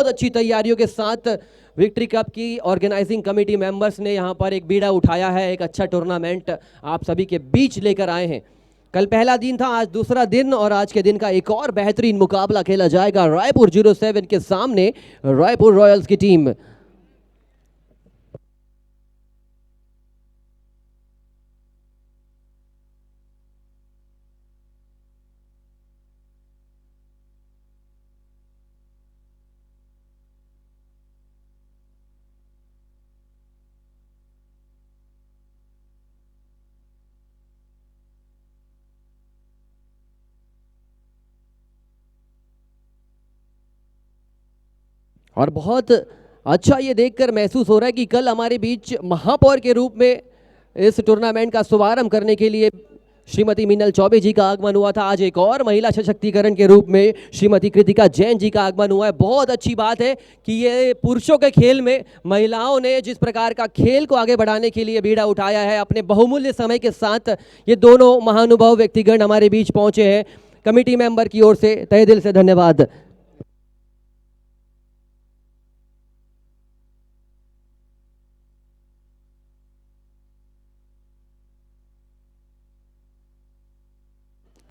बहुत अच्छी तैयारियों के साथ विक्ट्री कप की ऑर्गेनाइजिंग कमेटी मेंबर्स ने यहां पर एक बीड़ा उठाया है, एक अच्छा टूर्नामेंट आप सभी के बीच लेकर आए हैं। कल पहला दिन था, आज दूसरा दिन और आज के दिन का एक और बेहतरीन मुकाबला खेला जाएगा रायपुर 07 के सामने रायपुर रॉयल्स की टीम। और बहुत अच्छा ये देखकर महसूस हो रहा है कि कल हमारे बीच महापौर के रूप में इस टूर्नामेंट का शुभारंभ करने के लिए श्रीमती मीनल चौबे जी का आगमन हुआ था। आज एक और महिला सशक्तिकरण के रूप में श्रीमती कृतिका जैन जी का आगमन हुआ है। बहुत अच्छी बात है कि ये पुरुषों के खेल में महिलाओं ने जिस प्रकार का खेल को आगे बढ़ाने के लिए बीड़ा उठाया है, अपने बहुमूल्य समय के साथ ये दोनों महानुभाव व्यक्तिगण हमारे बीच पहुंचे हैं। कमेटी मेंबर की ओर से तहे दिल से धन्यवाद।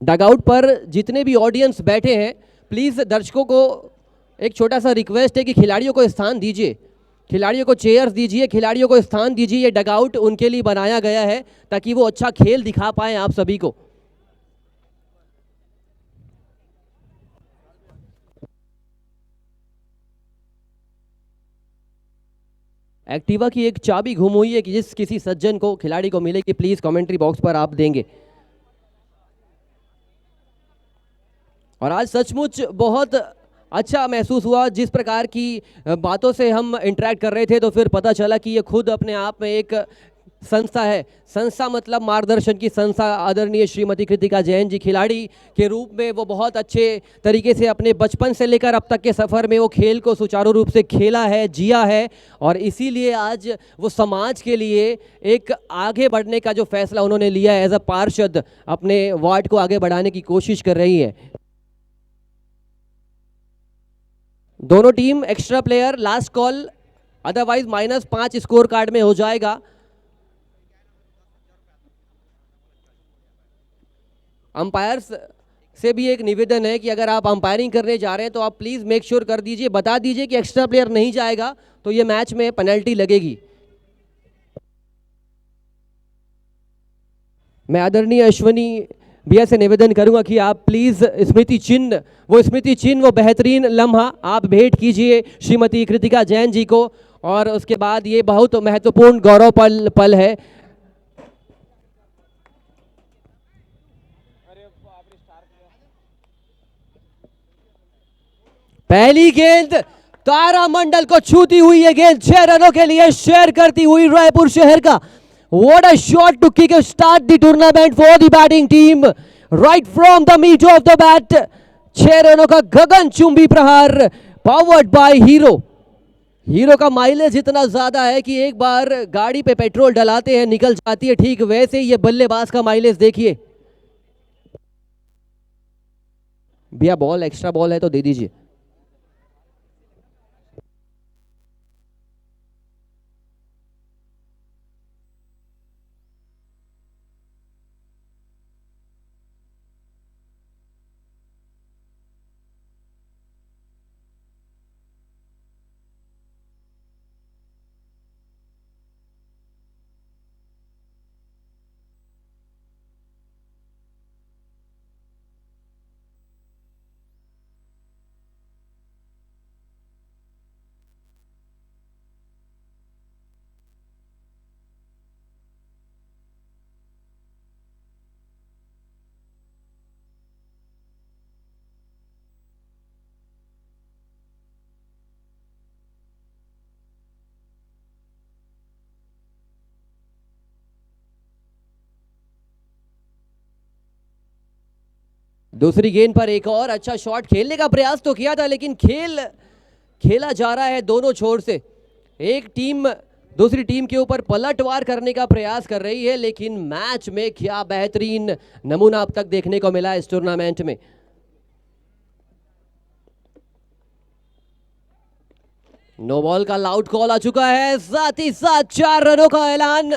डगआउट पर जितने भी ऑडियंस बैठे हैं, प्लीज दर्शकों को एक छोटा सा रिक्वेस्ट है कि खिलाड़ियों को स्थान दीजिए, खिलाड़ियों को चेयर्स दीजिए, खिलाड़ियों को स्थान दीजिए। ये डगआउट उनके लिए बनाया गया है ताकि वो अच्छा खेल दिखा पाए आप सभी को। एक्टिवा की एक चाबी घूम हुई है कि जिस किसी सज्जन को खिलाड़ी को मिलेगी, प्लीज कमेंट्री बॉक्स पर आप देंगे। और आज सचमुच बहुत अच्छा महसूस हुआ, जिस प्रकार की बातों से हम इंटरेक्ट कर रहे थे तो फिर पता चला कि ये खुद अपने आप में एक संस्था है। संस्था मतलब मार्गदर्शन की संस्था। आदरणीय श्रीमती कृतिका जैन जी खिलाड़ी के रूप में वो बहुत अच्छे तरीके से अपने बचपन से लेकर अब तक के सफ़र में वो खेल को सुचारू रूप से खेला है, जिया है, और इसीलिए आज वो समाज के लिए एक आगे बढ़ने का जो फैसला उन्होंने लिया है, एज अ पार्षद अपने वार्ड को आगे बढ़ाने की कोशिश कर रही है। दोनों team extra player, last call, otherwise -5 score card में हो जाएगा। अंपायर्स से भी एक निवेदन है कि अगर आप अंपायरिंग करने जा रहे हैं तो आप प्लीज मेक श्योर कर दीजिए, बता दीजिए कि एक्स्ट्रा प्लेयर नहीं जाएगा तो ये मैच में पेनल्टी लगेगी। मैं आदरणीय अश्वनी भैया से निवेदन करूंगा कि आप प्लीज स्मृति चिन्ह, वो बेहतरीन लम्हा आप भेंट कीजिए श्रीमती कृतिका जैन जी को। और उसके बाद ये बहुत महत्वपूर्ण गौरव पल है। पहली गेंद तारामंडल को छूती हुई ये गेंद 6 रनों के लिए शेयर करती हुई रायपुर शहर का। What a shot to kick start the tournament for the batting team right from the meat of the bat. 6 रनों का गगनचुंबी प्रहार पावर्ड बाय हीरो। हीरो का माइलेज इतना ज्यादा है कि एक बार गाड़ी पे पेट्रोल डलाते हैं निकल जाती है, ठीक वैसे ही ये बल्लेबाज का माइलेज देखिए। भैया बॉल एक्स्ट्रा बॉल है तो दे दीजिए। दूसरी गेंद पर एक और अच्छा शॉट खेलने का प्रयास तो किया था, लेकिन खेला जा रहा है दोनों छोर से। एक टीम दूसरी टीम के ऊपर पलटवार करने का प्रयास कर रही है, लेकिन मैच में क्या बेहतरीन नमूना अब तक देखने को मिला इस टूर्नामेंट में। नो बॉल का लाउट कॉल आ चुका है, साथ ही साथ 4 रनों का ऐलान।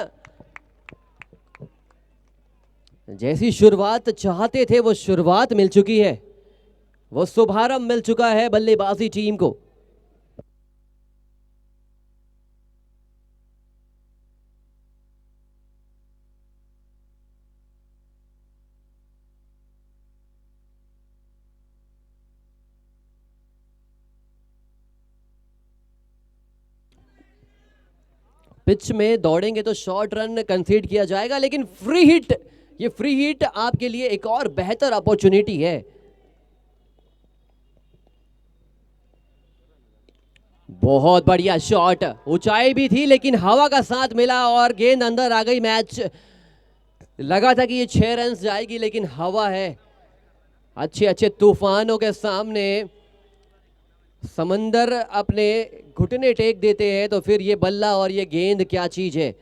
जैसी शुरुआत चाहते थे वो शुरुआत मिल चुकी है, वो शुभारंभ मिल चुका है बल्लेबाजी टीम को। पिच में दौड़ेंगे तो शॉर्ट रन कंसीड किया जाएगा, लेकिन फ्री हिट, ये फ्री हिट आपके लिए एक और बेहतर अपॉर्चुनिटी है। बहुत बढ़िया शॉट, ऊंचाई भी थी लेकिन हवा का साथ मिला और गेंद अंदर आ गई। मैच लगा था कि ये 6 रन जाएगी, लेकिन हवा है, अच्छे अच्छे तूफानों के सामने समंदर अपने घुटने टेक देते हैं, तो फिर ये बल्ला और ये गेंद क्या चीज है।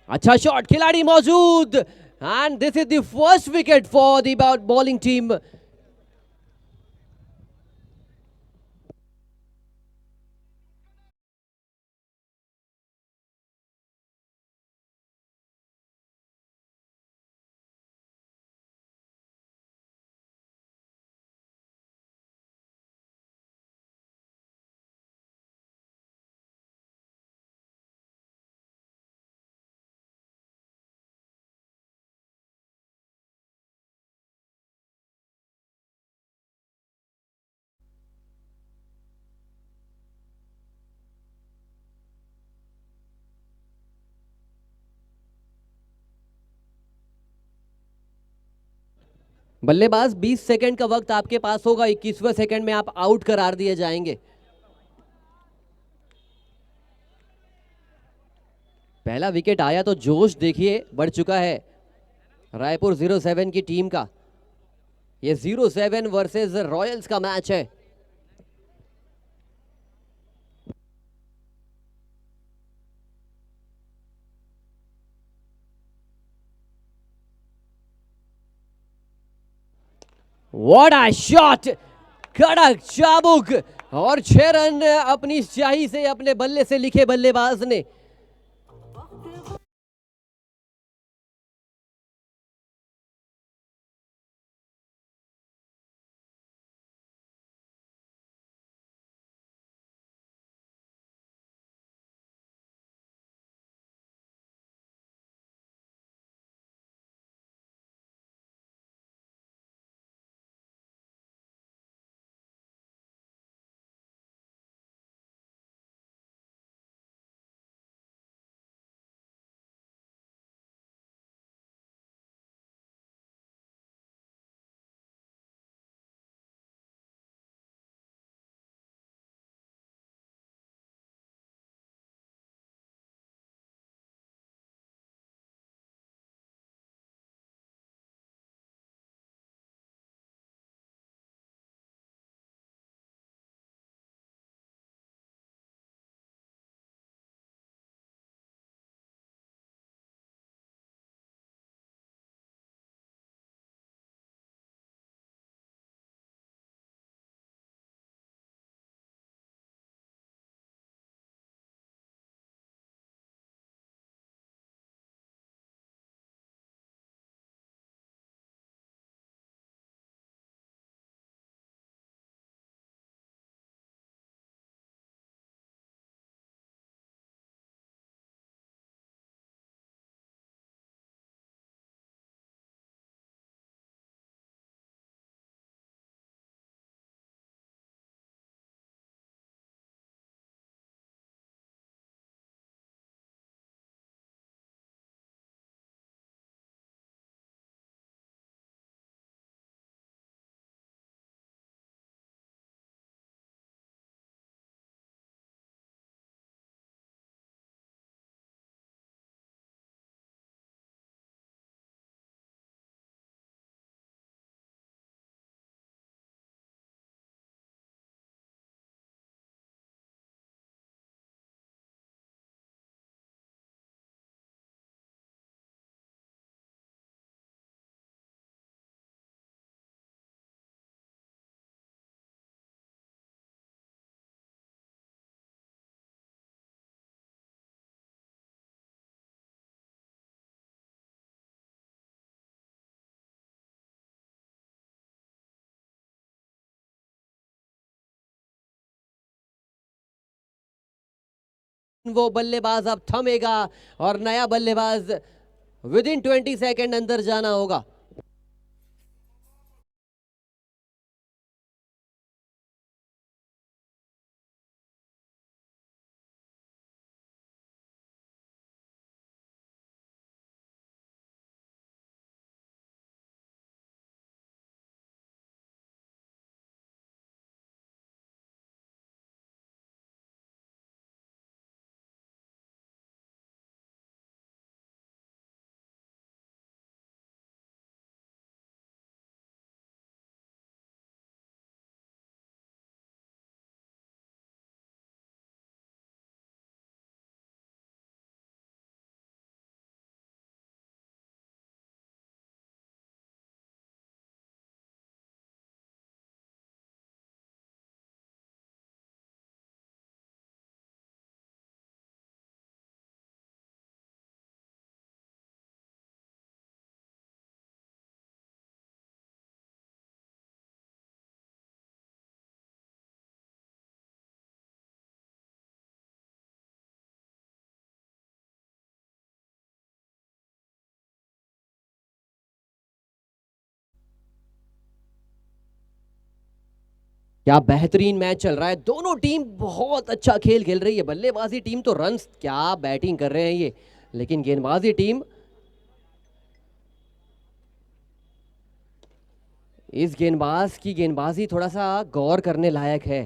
अच्छा शॉट, खिलाड़ी मौजूद, and this is the first wicket for the bowling team. बल्लेबाज 20 सेकंड का वक्त आपके पास होगा, 21वें सेकंड में आप आउट करार दिए जाएंगे। पहला विकेट आया तो जोश देखिए बढ़ चुका है रायपुर 07 की टीम का। ये 07 वर्सेस रॉयल्स का मैच है। व्हाट अ शॉट, कड़क चाबुक, और 6 रन अपनी स्याही से, अपने बल्ले से लिखे बल्लेबाज ने। वो बल्लेबाज अब थमेगा और नया बल्लेबाज विद इन 20 सेकेंड अंदर जाना होगा। क्या बेहतरीन मैच चल रहा है, दोनों टीम बहुत अच्छा खेल खेल रही है। बल्लेबाजी टीम तो रन्स, क्या बैटिंग कर रहे हैं ये, लेकिन गेंदबाजी टीम, इस गेंदबाज की गेंदबाजी थोड़ा सा गौर करने लायक है।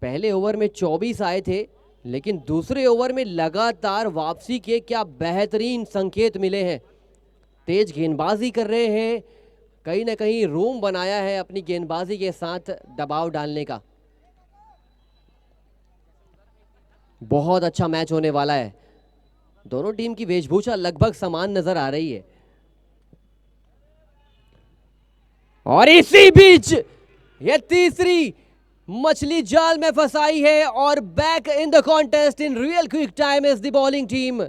पहले ओवर में 24 आए थे, लेकिन दूसरे ओवर में लगातार वापसी के क्या बेहतरीन संकेत मिले हैं। तेज गेंदबाजी कर रहे हैं, कहीं ना कहीं रूम बनाया है अपनी गेंदबाजी के साथ दबाव डालने का। बहुत अच्छा मैच होने वाला है, दोनों टीम की वेशभूषा लगभग समान नजर आ रही है। और इसी बीच ये तीसरी मछली जाल में फंसाई है और back in the contest in real quick time is the bowling team.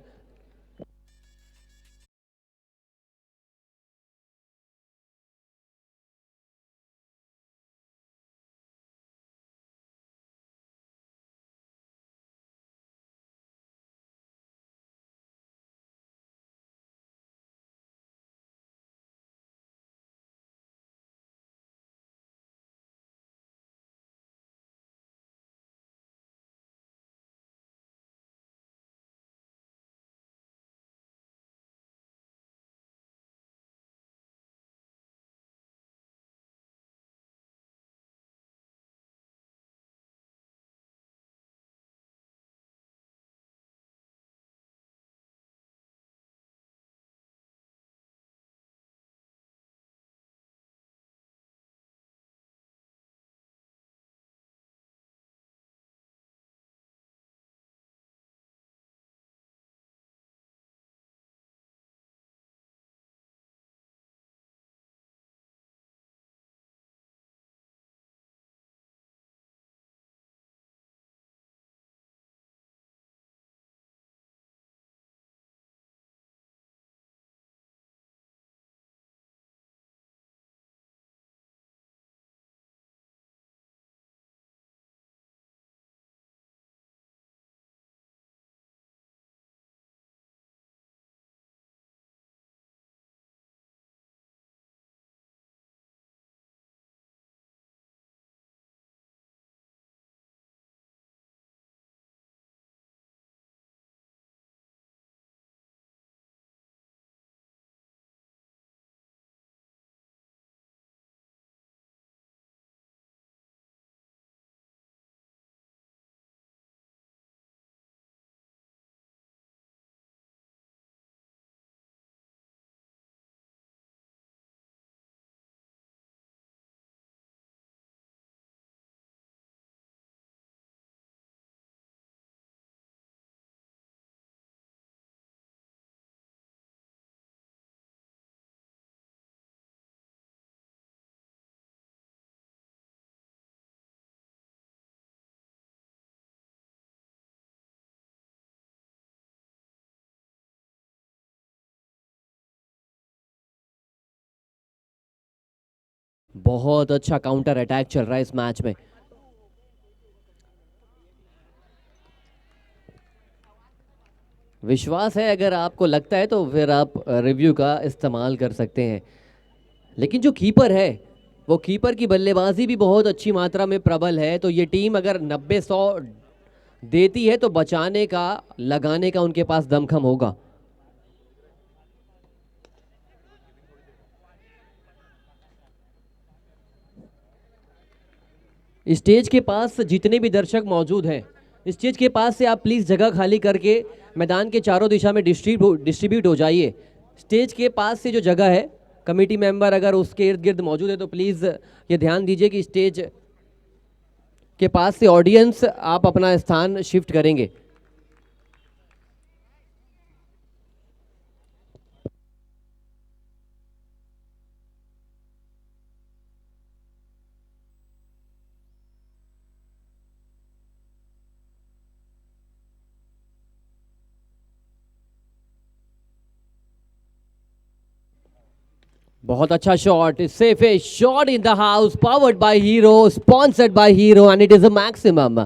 बहुत अच्छा काउंटर अटैक चल रहा है इस मैच में। विश्वास है, अगर आपको लगता है तो फिर आप रिव्यू का इस्तेमाल कर सकते हैं। लेकिन जो कीपर है, वो कीपर की बल्लेबाजी भी बहुत अच्छी मात्रा में प्रबल है, तो ये टीम अगर 90-100 देती है तो बचाने का, लगाने का उनके पास दमखम होगा। स्टेज के पास जितने भी दर्शक मौजूद हैं, स्टेज के पास से आप प्लीज़ जगह खाली करके मैदान के चारों दिशा में डिस्ट्रीब्यूट हो जाइए। स्टेज के पास से जो जगह है, कमेटी मेंबर अगर उसके इर्द गिर्द मौजूद है तो प्लीज़ ये ध्यान दीजिए कि स्टेज के पास से ऑडियंस आप अपना स्थान शिफ्ट करेंगे। बहुत अच्छा shot, safe shot in the house, powered by hero, sponsored by hero, and it is a maximum.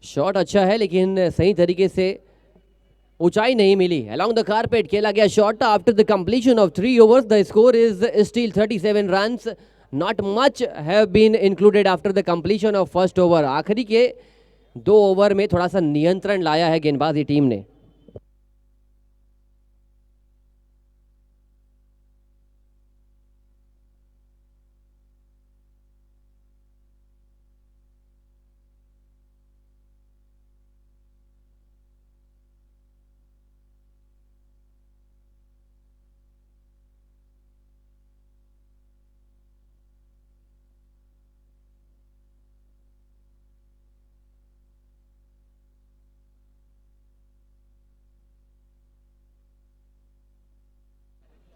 Shot अच्छा है लेकिन सही तरीके से ऊंचाई नहीं मिली। अलोंग द कारपेट खेला गया shot after the completion of 3 overs, the score is still 37 runs. Not much have been included after the completion of first over. आखिरी के 2 ओवर में थोड़ा सा नियंत्रण लाया है गेंदबाजी टीम ने।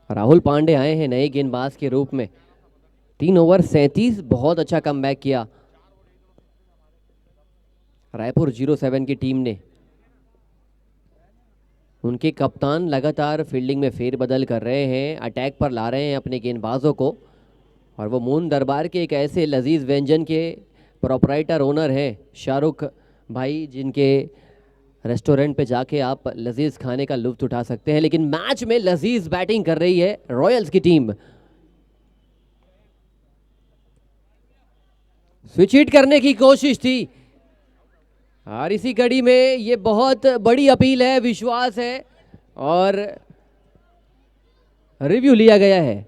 राहुल पांडे आए हैं नए गेंदबाज के रूप में। 3 ओवर 37, बहुत अच्छा कमबैक किया रायपुर 07 की टीम ने। उनके कप्तान लगातार फील्डिंग में फेरबदल कर रहे हैं, अटैक पर ला रहे हैं अपने गेंदबाजों को। और वो मून दरबार के एक ऐसे लजीज व्यंजन के प्रोपराइटर ओनर हैं शाहरुख भाई, जिनके रेस्टोरेंट पे जाके आप लजीज खाने का लुत्फ उठा सकते हैं। लेकिन मैच में लजीज बैटिंग कर रही है रॉयल्स की टीम। स्विच हिट करने की कोशिश थी और इसी कड़ी में ये बहुत बड़ी अपील है, विश्वास है और रिव्यू लिया गया है।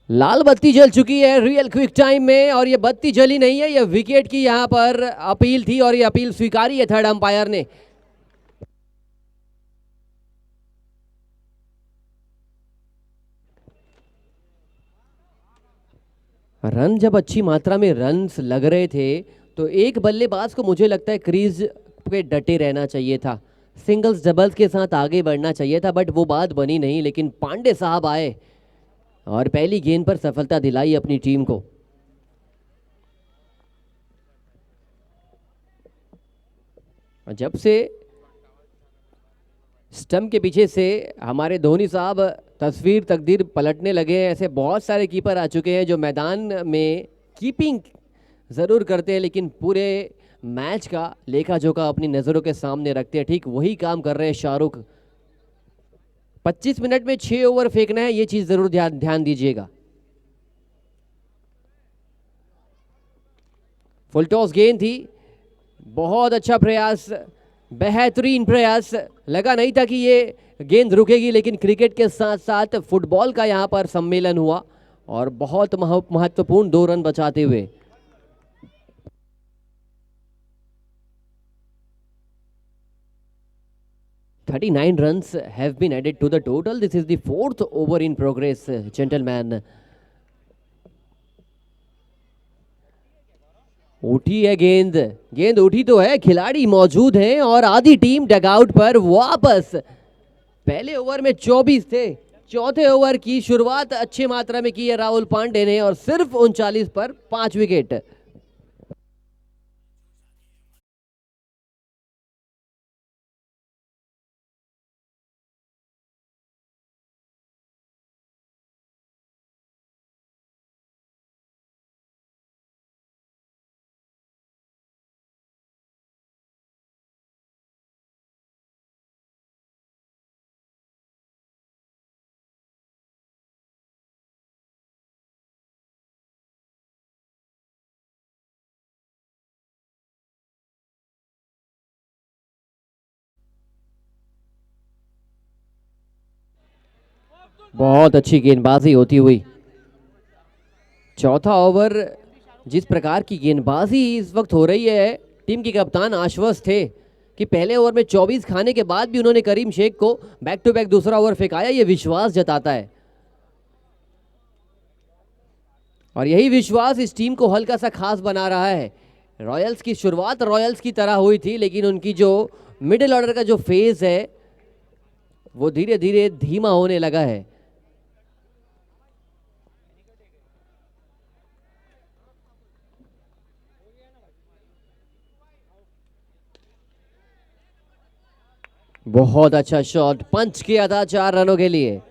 लाल बत्ती जल चुकी है रियल क्विक टाइम में, और ये बत्ती जली नहीं है, ये विकेट की यहां पर अपील थी और ये अपील स्वीकारी है थर्ड अंपायर ने। रन जब अच्छी मात्रा में रन्स लग रहे थे तो एक बल्लेबाज को मुझे लगता है क्रीज पे डटे रहना चाहिए था, सिंगल्स डबल्स के साथ आगे बढ़ना चाहिए था, बट वो बात बनी नहीं। लेकिन पांडे साहब आए और पहली गेंद पर सफलता दिलाई अपनी टीम को। जब से स्टंप के पीछे से हमारे धोनी साहब तस्वीर तकदीर पलटने लगे हैं। ऐसे बहुत सारे कीपर आ चुके हैं जो मैदान में कीपिंग ज़रूर करते हैं लेकिन पूरे मैच का लेखा जोखा अपनी नज़रों के सामने रखते हैं। ठीक वही काम कर रहे हैं शाहरुख। 25 मिनट में 6 ओवर फेंकना है, ये चीज़ ज़रूर ध्यान दीजिएगा। फुल टॉस गेंद थी, बहुत अच्छा प्रयास, बेहतरीन प्रयास। लगा नहीं था कि ये गेंद रुकेगी लेकिन क्रिकेट के साथ साथ फुटबॉल का यहाँ पर सम्मेलन हुआ और बहुत महत्वपूर्ण 2 रन बचाते हुए। "39 runs have been added to the total. This is the 4th over in progress, gentlemen." उठी है गेंद, गेंद उठी तो है, खिलाड़ी मौजूद हैं और आधी टीम डगआउट पर वापस। पहले ओवर में 24 थे, चौथे ओवर की शुरुआत अच्छी मात्रा में की है राहुल पांडे ने और सिर्फ 39 पर 5 विकेट। बहुत अच्छी गेंदबाजी होती हुई। चौथा ओवर, जिस प्रकार की गेंदबाजी इस वक्त हो रही है, टीम के कप्तान आश्वस्त थे कि पहले ओवर में 24 खाने के बाद भी उन्होंने करीम शेख को बैक टू बैक दूसरा ओवर फेंकाया। ये विश्वास जताता है और यही विश्वास इस टीम को हल्का सा खास बना रहा है। रॉयल्स की शुरुआत रॉयल्स की तरह हुई थी लेकिन उनकी जो मिडिल ऑर्डर का जो फेज है वो धीरे धीरे धीमा होने लगा है। बहुत अच्छा शॉट, पंच किया था 4 रनों के लिए।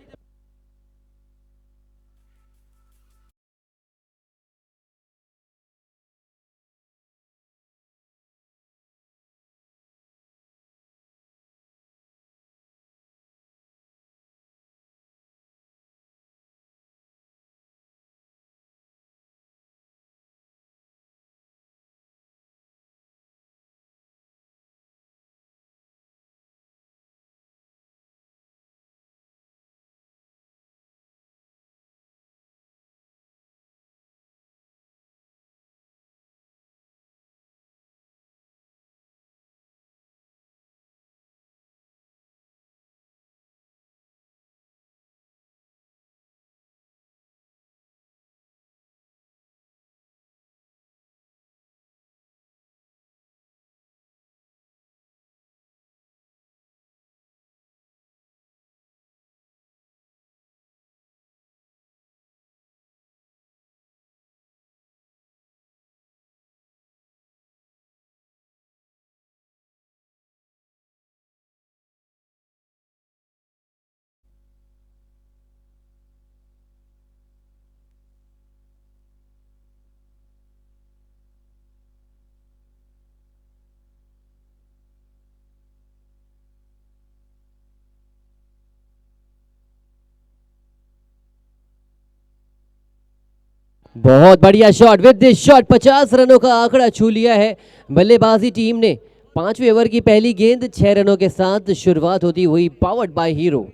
बहुत बढ़िया शॉट, विद दिस शॉट 50 रनों का आंकड़ा छू लिया है बल्लेबाजी टीम ने। 5वें ओवर की पहली गेंद 6 रनों के साथ शुरुआत होती हुई, पावर्ड बाय हीरो।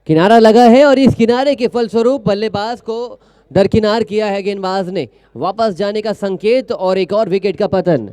किनारा लगा है और इस किनारे के फलस्वरूप बल्लेबाज को दरकिनार किया है गेंदबाज ने, वापस जाने का संकेत और एक और विकेट का पतन।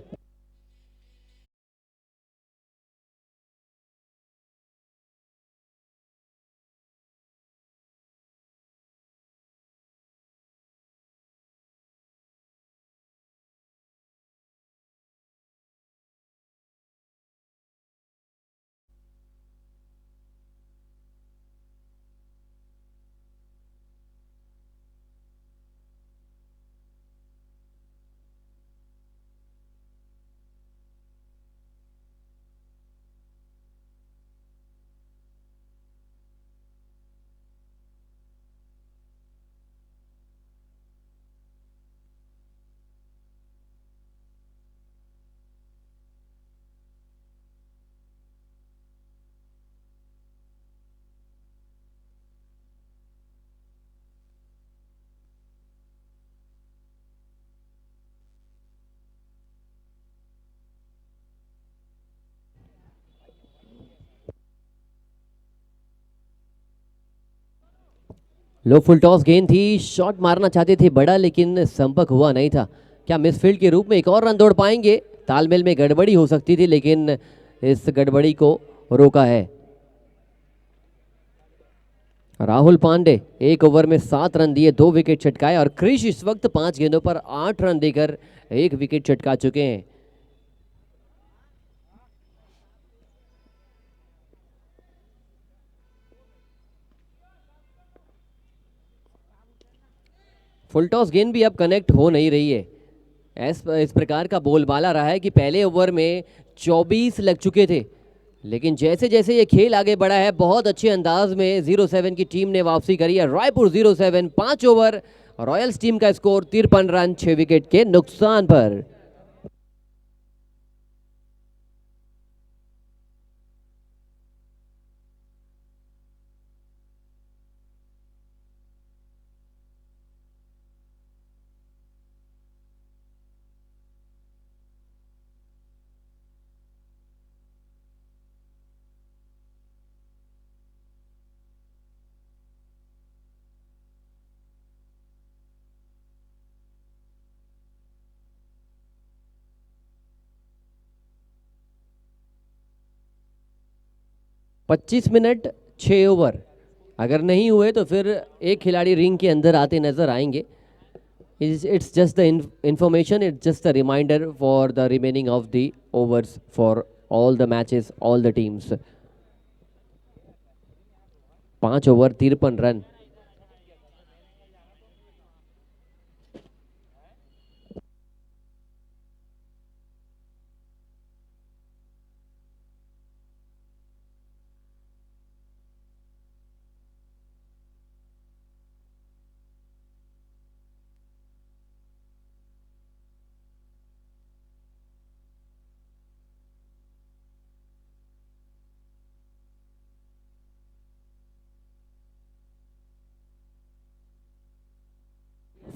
लो फुल टॉस गेंद थी, शॉट मारना चाहते थे बड़ा, लेकिन संपर्क हुआ नहीं था। क्या मिसफील्ड के रूप में एक और रन दौड़ पाएंगे? तालमेल में गड़बड़ी हो सकती थी, लेकिन इस गड़बड़ी को रोका है। राहुल पांडे 1 ओवर में 7 रन दिए, 2 विकेट चटकाए और क्रिश इस वक्त 5 गेंदों पर 8 रन देकर 1 विकेट चटका चुके हैं। फुल टॉस गेंद भी अब कनेक्ट हो नहीं रही है। इस प्रकार का बोलबाला रहा है कि पहले ओवर में 24 लग चुके थे, लेकिन जैसे जैसे ये खेल आगे बढ़ा है बहुत अच्छे अंदाज में 07 की टीम ने वापसी करी है। रायपुर 07 5 ओवर, रॉयल्स टीम का स्कोर 53 रन 6 विकेट के नुकसान पर। पच्चीस मिनट 6 ओवर, अगर नहीं हुए तो फिर एक खिलाड़ी रिंग के अंदर आते नजर आएंगे। It's just the information, it's just a reminder for the remaining of the overs for all the matches, all the teams. 5 over 53 run.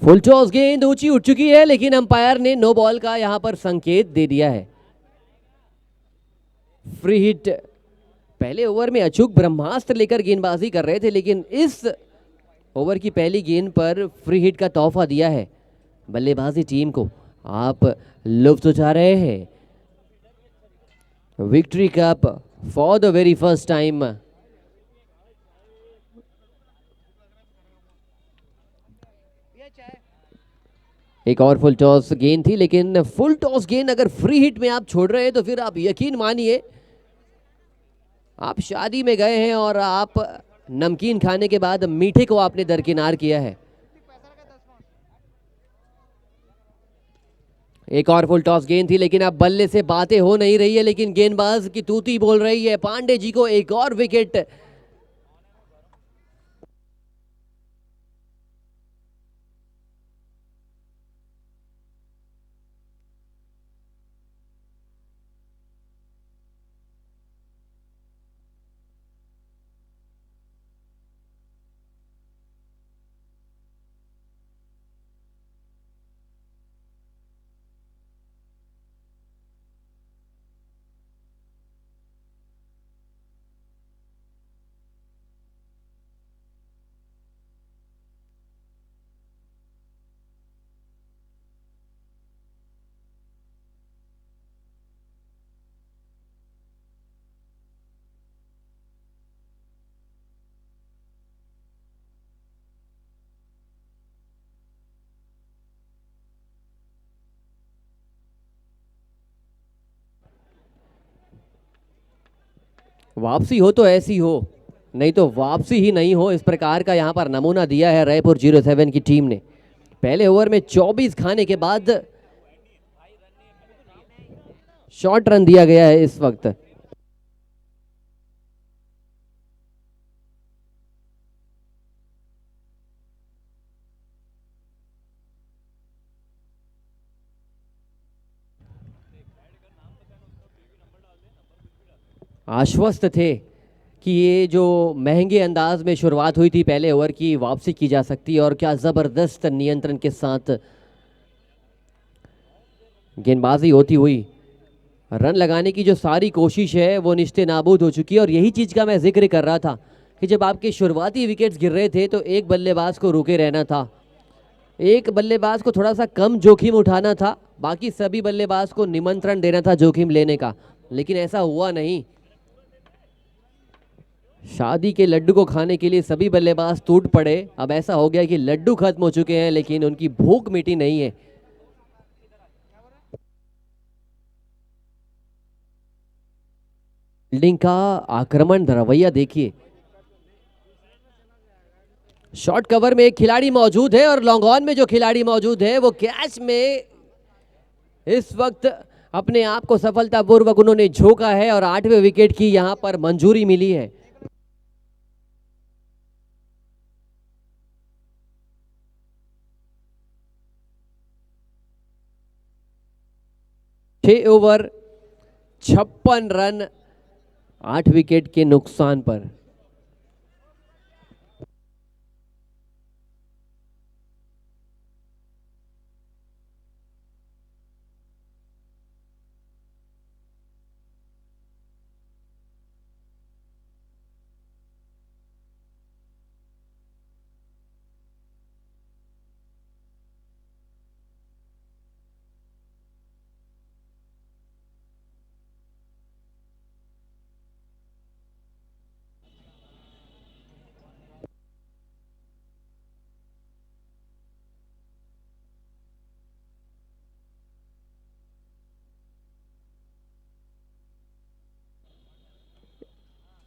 Full toss गेंद ऊंची उठ चुकी है, लेकिन अंपायर ने नो बॉल का यहां पर संकेत दे दिया है। Free hit. पहले ओवर में अचूक ब्रह्मास्त्र लेकर गेंदबाजी कर रहे थे, लेकिन इस ओवर की पहली गेंद पर फ्री हिट का तोहफा दिया है बल्लेबाजी टीम को। आप लुत्फ उठा रहे हैं victory cup for the very first time. एक और फुल टॉस गेंद थी, लेकिन फुल टॉस गेंद अगर फ्री हिट में आप छोड़ रहे हैं तो फिर आप यकीन मानिए आप शादी में गए हैं और आप नमकीन खाने के बाद मीठे को आपने दरकिनार किया है। एक और फुल टॉस गेंद थी, लेकिन अब बल्ले से बातें हो नहीं रही है, लेकिन गेंदबाज की तूती बोल रही है। पांडे जी को एक और विकेट। वापसी हो तो ऐसी हो, नहीं तो वापसी ही नहीं हो, इस प्रकार का यहाँ पर नमूना दिया है रायपुर 07 की टीम ने। पहले ओवर में 24 खाने के बाद शॉर्ट रन दिया गया है इस वक्त। आश्वस्त थे कि ये जो महंगे अंदाज में शुरुआत हुई थी पहले ओवर की, वापसी की जा सकती है, और क्या जबरदस्त नियंत्रण के साथ गेंदबाजी होती हुई रन लगाने की जो सारी कोशिश है वो निश्ते नाबूद हो चुकी है। और यही चीज़ का मैं जिक्र कर रहा था कि जब आपके शुरुआती विकेट्स गिर रहे थे तो एक बल्लेबाज को रुके रहना था, एक बल्लेबाज को थोड़ा सा कम जोखिम उठाना था, बाकी सभी बल्लेबाज को निमंत्रण देना था जोखिम लेने का, लेकिन ऐसा हुआ नहीं। शादी के लड्डू को खाने के लिए सभी बल्लेबाज टूट पड़े। अब ऐसा हो गया कि लड्डू खत्म हो चुके हैं लेकिन उनकी भूख मिटी नहीं है। फील्डिंग का आक्रमण रवैया देखिए, शॉर्ट कवर में एक खिलाड़ी मौजूद है और लॉन्ग ऑन में जो खिलाड़ी मौजूद है वो कैच में इस वक्त अपने आप को सफलतापूर्वक उन्होंने झोंका है और 8वें विकेट की यहां पर मंजूरी मिली है। छह ओवर 56 रन 8 विकेट के नुकसान पर।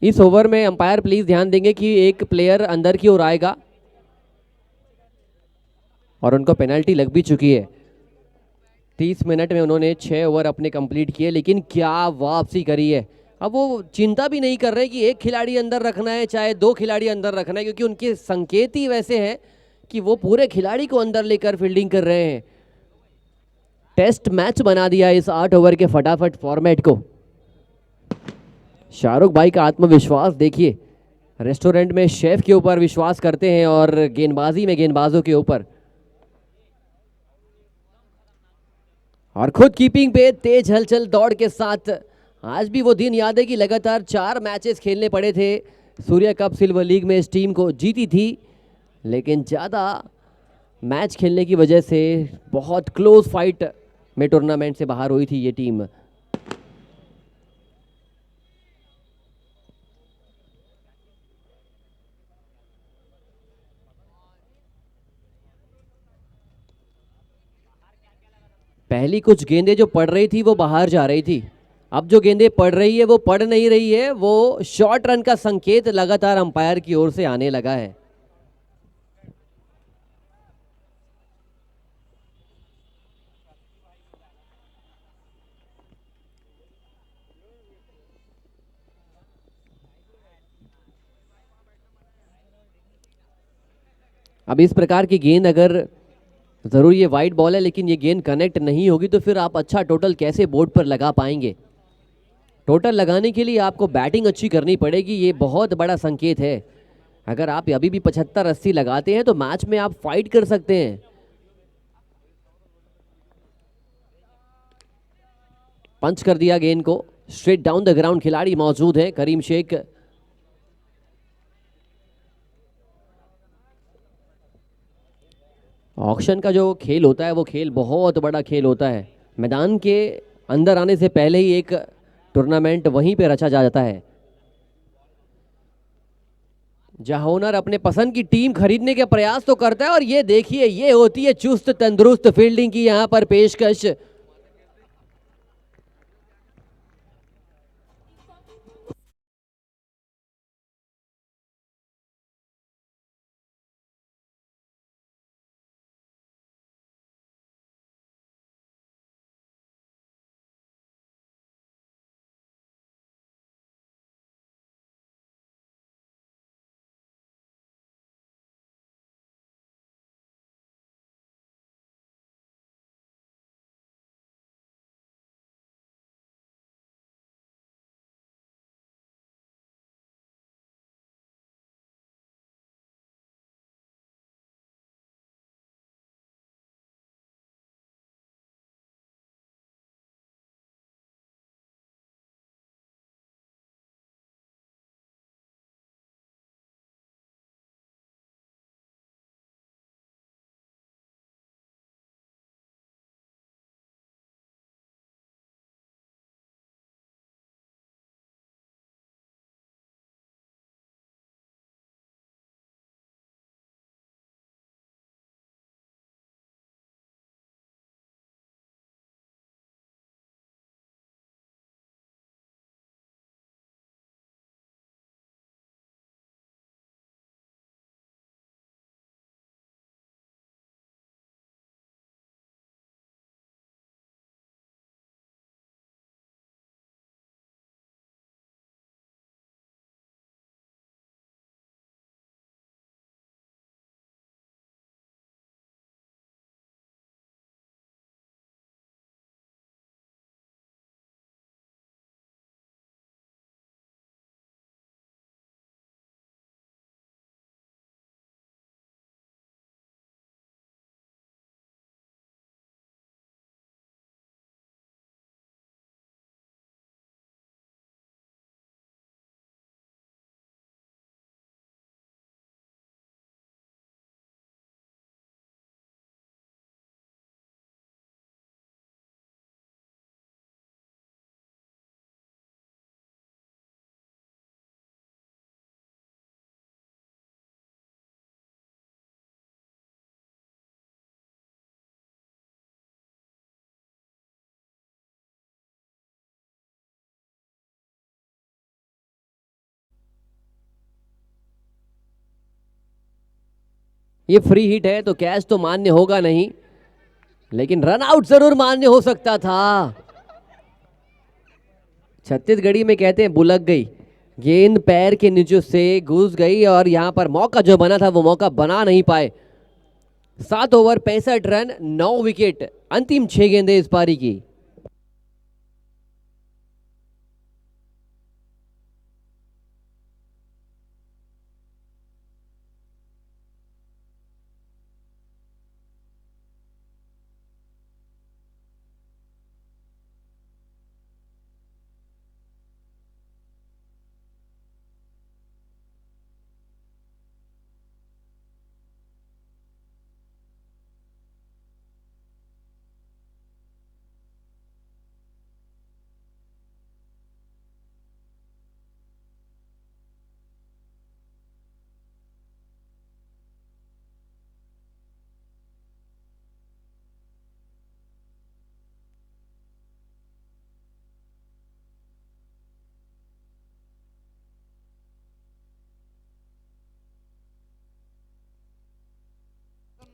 इस ओवर में अंपायर प्लीज ध्यान देंगे कि एक प्लेयर अंदर की ओर आएगा और उनको पेनल्टी लग भी चुकी है। 30 मिनट में उन्होंने 6 ओवर अपने कंप्लीट किए, लेकिन क्या वापसी करी है। अब वो चिंता भी नहीं कर रहे कि एक खिलाड़ी अंदर रखना है चाहे 2 खिलाड़ी अंदर रखना है, क्योंकि उनके संकेत ही वैसे हैं कि वो पूरे खिलाड़ी को अंदर लेकर फील्डिंग कर रहे हैं। टेस्ट मैच बना दिया इस 8 ओवर के फटाफट फॉर्मेट को। शाहरुख भाई का आत्मविश्वास देखिए, रेस्टोरेंट में शेफ के ऊपर विश्वास करते हैं और गेंदबाजी में गेंदबाजों के ऊपर, और खुद कीपिंग पे तेज हलचल दौड़ के साथ। आज भी वो दिन याद है कि लगातार 4 मैचेस खेलने पड़े थे। सूर्या कप सिल्वर लीग में इस टीम को जीती थी, लेकिन ज़्यादा मैच खेलने की वजह से बहुत क्लोज फाइट में टूर्नामेंट से बाहर हुई थी ये टीम। पहली कुछ गेंदें जो पड़ रही थी वो बाहर जा रही थी, अब जो गेंदें पड़ रही है वो पड़ नहीं रही है, वो शॉर्ट रन का संकेत लगातार अंपायर की ओर से आने लगा है। अब इस प्रकार की गेंद अगर, जरूर ये वाइड बॉल है लेकिन ये गेंद कनेक्ट नहीं होगी तो फिर आप अच्छा टोटल कैसे बोर्ड पर लगा पाएंगे। टोटल लगाने के लिए आपको बैटिंग अच्छी करनी पड़ेगी, ये बहुत बड़ा संकेत है। अगर आप अभी भी 75-80 लगाते हैं तो मैच में आप फाइट कर सकते हैं। पंच कर दिया गेंद को, स्ट्रेट डाउन द ग्राउंड खिलाड़ी मौजूद है करीम शेख। ऑक्शन का जो खेल होता है वो खेल बहुत बड़ा खेल होता है। मैदान के अंदर आने से पहले ही एक टूर्नामेंट वहीं पे रचा जाता है, जहां ओनर अपने पसंद की टीम खरीदने के प्रयास तो करता है। और ये देखिए, ये होती है चुस्त तंदुरुस्त फील्डिंग की यहां पर पेशकश। ये फ्री हिट है तो कैच तो मान्य होगा नहीं, लेकिन रन आउट जरूर मान्य हो सकता था। छत्तीसगढ़ी में कहते हैं बुलक गई, गेंद पैर के नीचे से घुस गई और यहां पर मौका जो बना था वो मौका बना नहीं पाए। 7 ओवर 65 रन 9 विकेट, अंतिम 6 गेंदें इस पारी की।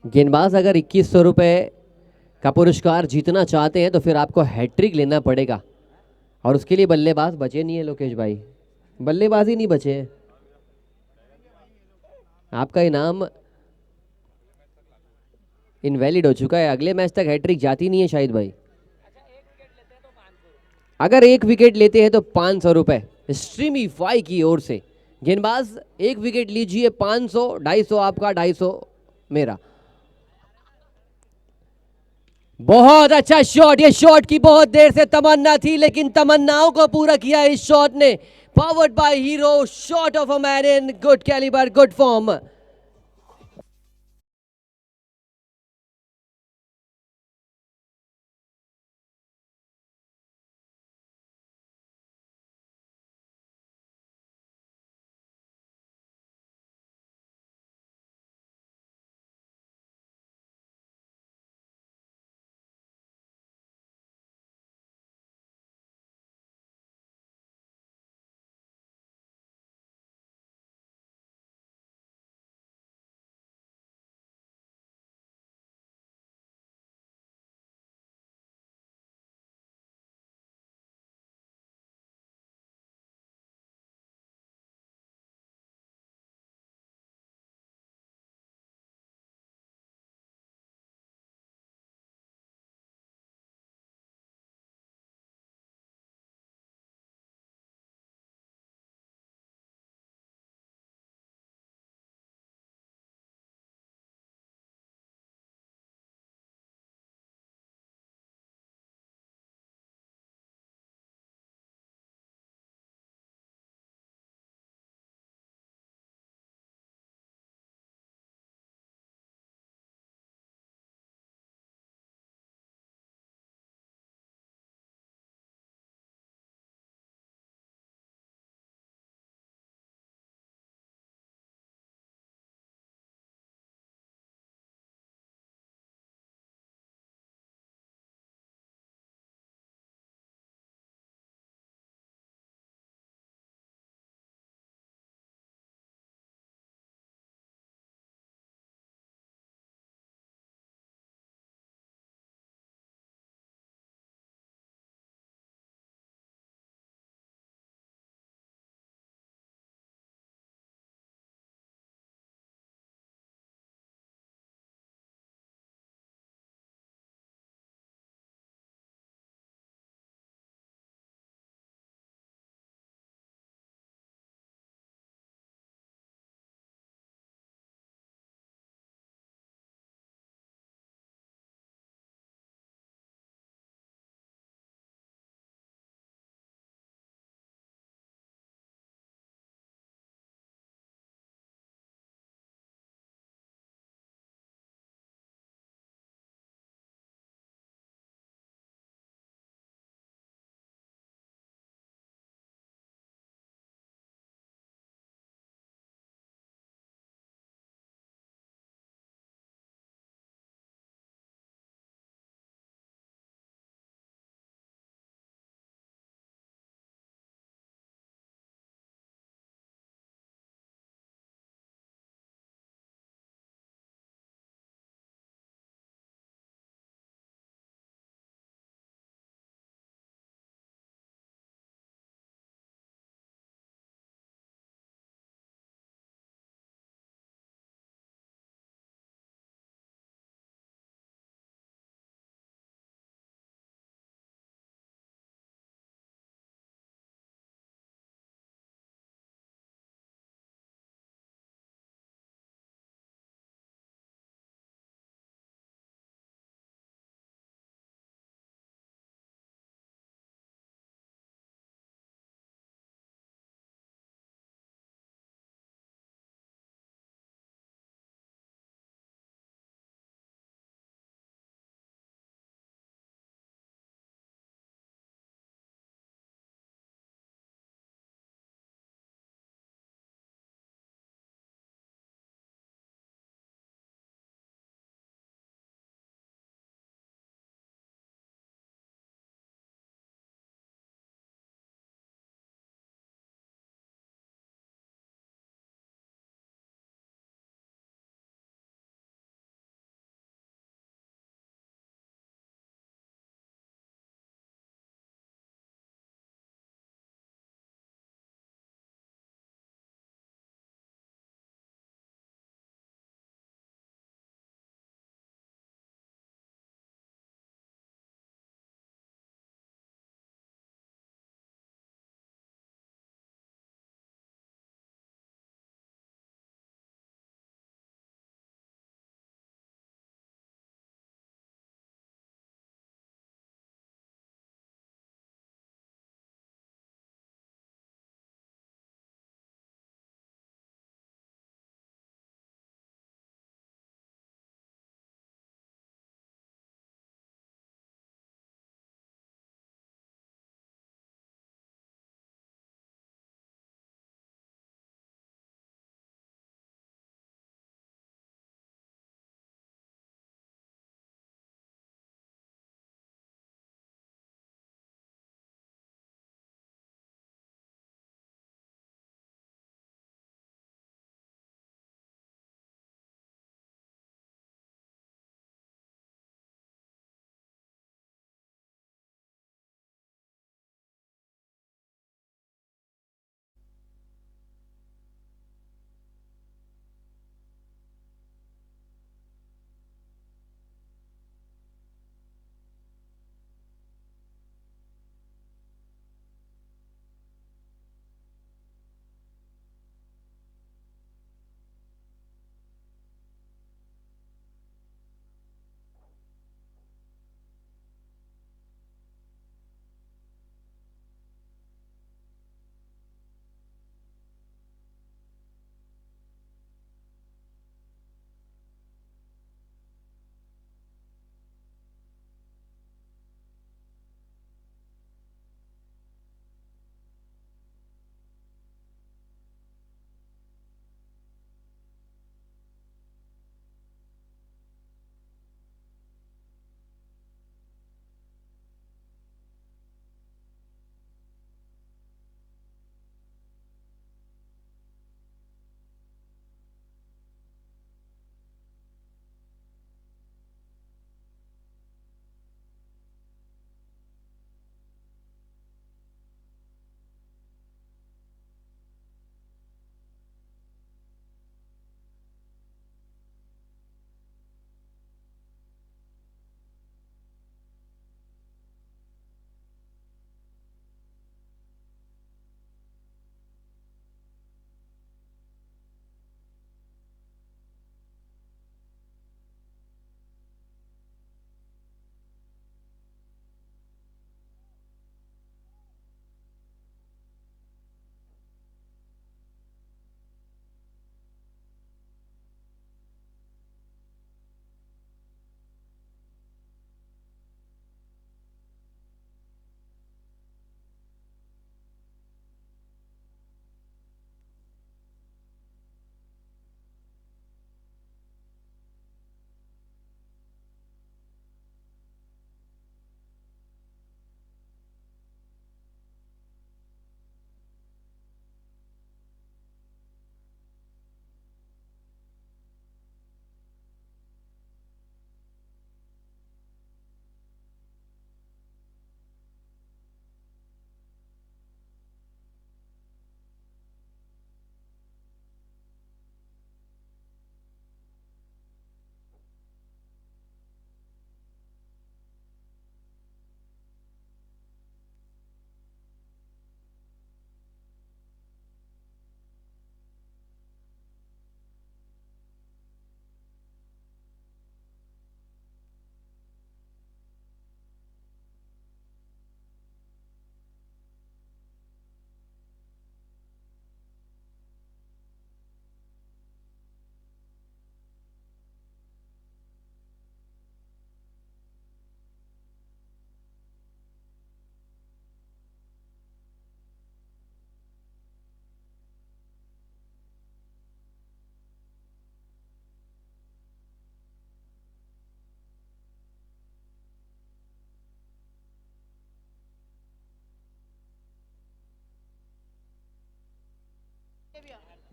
गेंदबाज अगर 2100 रुपए का पुरस्कार जीतना चाहते हैं तो फिर आपको हैट्रिक लेना पड़ेगा, और उसके लिए बल्लेबाज बचे नहीं है लोकेश भाई, बल्लेबाज ही नहीं बचे हैं। आपका इनाम इनवैलिड हो चुका है, अगले मैच तक हैट्रिक जाती नहीं है शायद भाई। अगर 1 विकेट लेते हैं तो 500 रुपए स्ट्रीमीफाई की ओर से। गेंदबाज 1 विकेट लीजिए, 500, 250 आपका, 250 मेरा। बहुत अच्छा शॉट, ये शॉट की बहुत देर से तमन्ना थी, लेकिन तमन्नाओं को पूरा किया इस शॉट ने। Powered by Hero, shot of a man in good calibre, good form.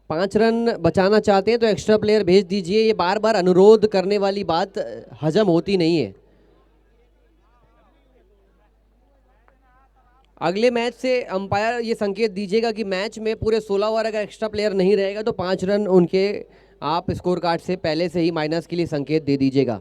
5 run बचाना चाहते हैं तो एक्स्ट्रा प्लेयर भेज दीजिए। ये बार बार अनुरोध करने वाली बात हजम होती नहीं है। अगले मैच से अंपायर ये संकेत दीजिएगा कि मैच में पूरे 16 ओवर अगर एक्स्ट्रा प्लेयर नहीं रहेगा तो 5 रन उनके आप स्कोर कार्ड से पहले से ही माइनस के लिए संकेत दे दीजिएगा।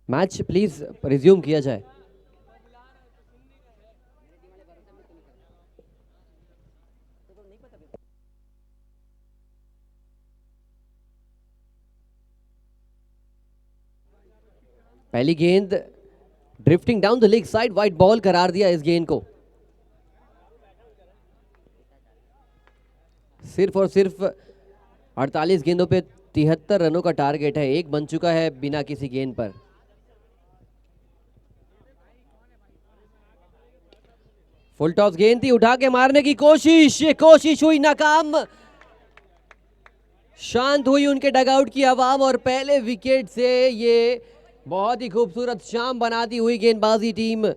मैच प्लीज रिज्यूम किया जाए। पहली गेंद drifting down the leg side, wide ball करार दिया इस गेंद को। सिर्फ और सिर्फ 48 गेंदों पे 73 रनों का टारगेट है। एक बन चुका है बिना किसी गेंद पर। फुल टॉस गेंद थी, उठा के मारने की कोशिश, ये कोशिश हुई नाकाम। शांत हुई उनके डगआउट की आवाम और पहले विकेट से ये बहुत ही खूबसूरत शाम बनाती हुई गेंदबाजी team.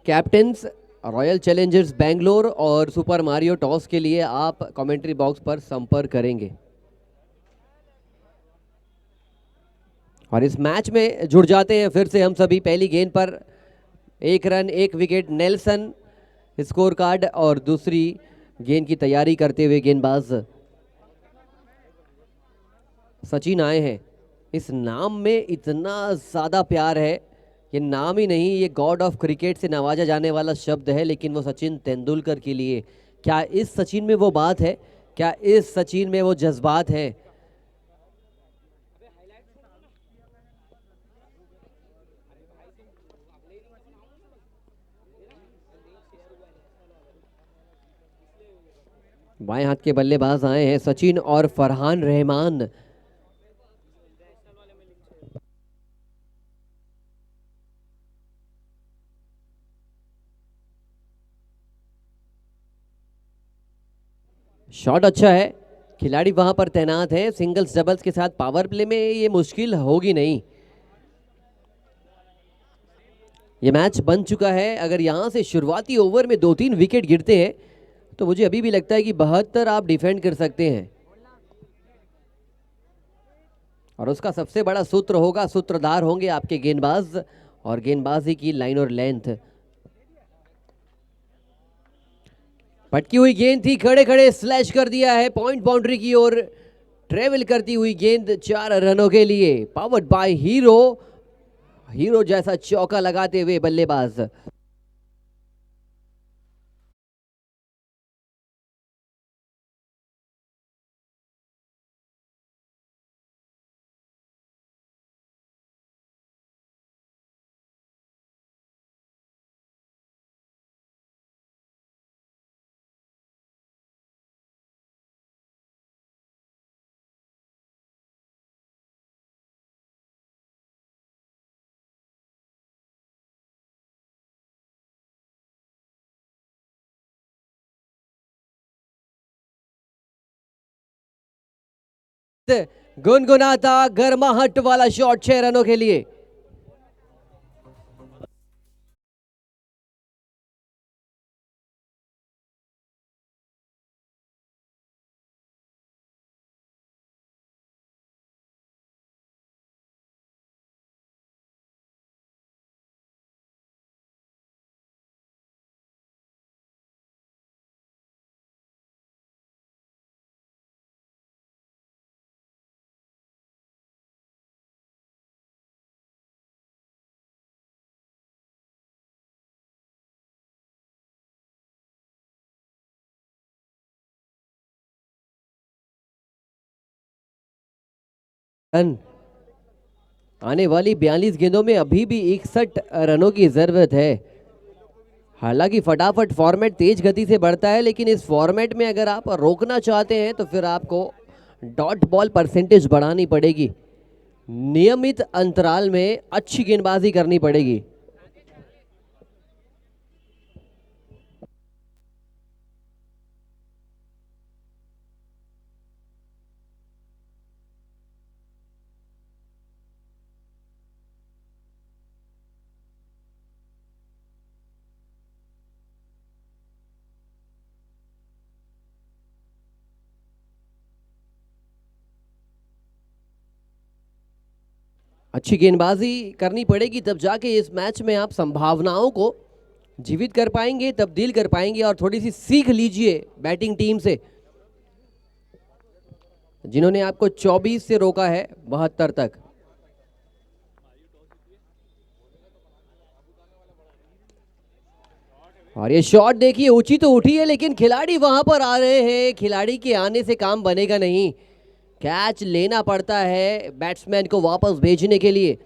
Captains royal Challengers Bangalore और सुपर मारियो टॉस के लिए आप कमेंट्री बॉक्स पर संपर्क करेंगे और इस मैच में जुड़ जाते हैं फिर से हम सभी। पहली गेंद पर 1 run 1 wicket Nelson score card और दूसरी गेंद की तैयारी करते हुए गेंदबाज सचिन आए हैं। इस नाम में इतना ज़्यादा प्यार है, ये नाम ही नहीं, ये गॉड ऑफ क्रिकेट से नवाजा जाने वाला शब्द है, लेकिन वो सचिन तेंदुलकर के लिए। क्या इस सचिन में वो बात है? क्या इस सचिन में वो जज्बात है? बाएं हाथ के बल्लेबाज आए हैं सचिन और फरहान रहमान। शॉट अच्छा है, खिलाड़ी वहां पर तैनात है। सिंगल्स डबल्स के साथ पावर प्ले में ये मुश्किल होगी नहीं। ये मैच बन चुका है। अगर यहां से शुरुआती ओवर में 2-3 विकेट गिरते हैं तो मुझे अभी भी लगता है कि 72 आप डिफेंड कर सकते हैं और उसका सबसे बड़ा सूत्र होगा, सूत्रधार होंगे आपके गेंदबाज और गेंदबाजी की लाइन और लेंथ। पटकी हुई गेंद थी, खड़े खड़े स्लैश कर दिया है पॉइंट बाउंड्री की ओर ट्रेवल करती हुई गेंद 4 रनों के लिए। पावर्ड बाय हीरो, हीरो जैसा चौका लगाते हुए बल्लेबाज। गुनगुनाता गर्माहट वाला शॉट 6 रनों के लिए। रन। आने वाली 42 गेंदों में अभी भी 61 रनों की जरूरत है। हालांकि फटाफट फॉर्मेट तेज गति से बढ़ता है, लेकिन इस फॉर्मेट में अगर आप रोकना चाहते हैं तो फिर आपको डॉट बॉल परसेंटेज बढ़ानी पड़ेगी, नियमित अंतराल में अच्छी गेंदबाजी करनी पड़ेगी। अच्छी गेंदबाजी करनी पड़ेगी, तब जाके इस मैच में आप संभावनाओं को जीवित कर पाएंगे, तब्दील कर पाएंगे। और थोड़ी सी सीख लीजिए बैटिंग टीम से, जिन्होंने आपको 24 से रोका है 72 तक। और ये शॉट देखिए, ऊंची तो उठी है लेकिन खिलाड़ी वहां पर आ रहे हैं, खिलाड़ी के आने से काम बनेगा नहीं, कैच लेना पड़ता है बैट्समैन को वापस भेजने के लिए।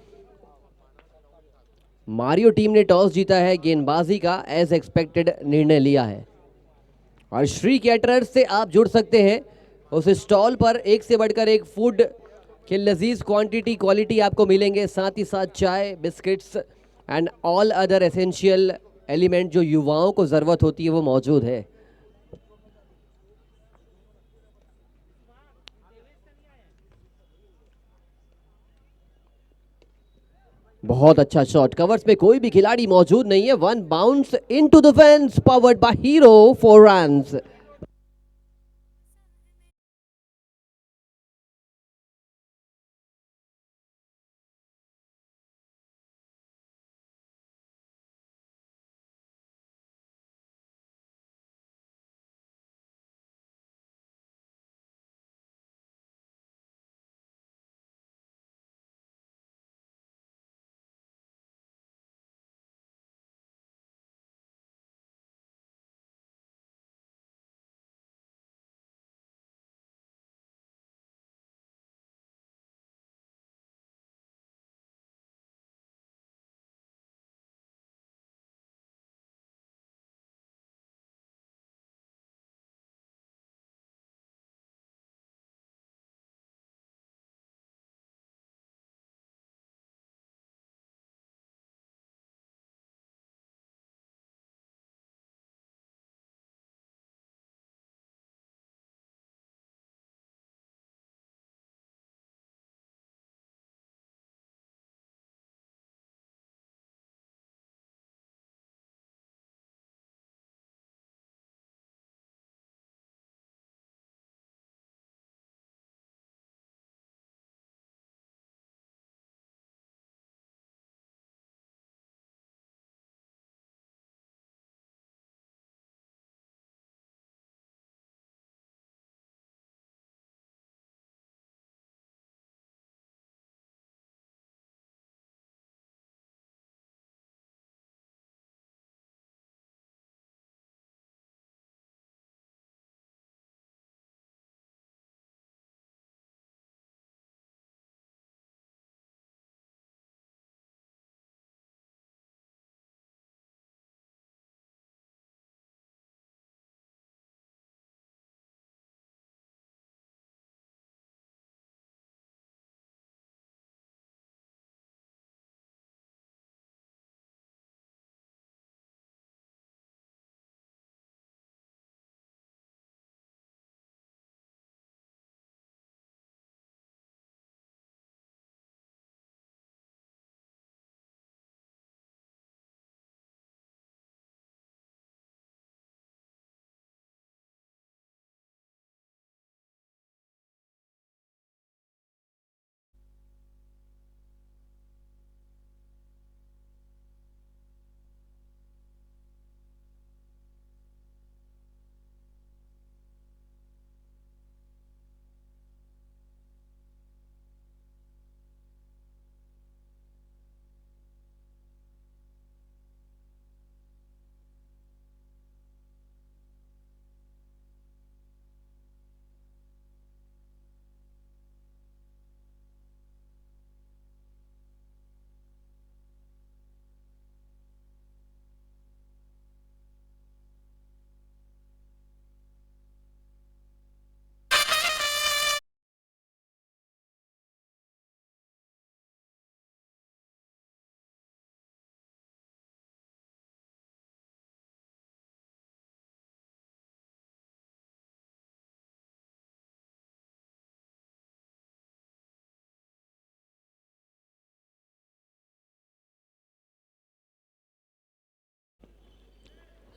मारियो टीम ने टॉस जीता है, गेंदबाजी का एज एक्सपेक्टेड निर्णय लिया है। और श्री कैटरर्स से आप जुड़ सकते हैं, उस स्टॉल पर एक से बढ़कर एक फूड के लजीज क्वालिटी आपको मिलेंगे, साथ ही साथ चाय, biscuits and all other essential element जो युवाओं को ज़रूरत होती है वो मौजूद है। बहुत अच्छा शॉट, कवर्स में कोई भी खिलाड़ी मौजूद नहीं है, one bounce into the fence, powered by hero, 4 runs.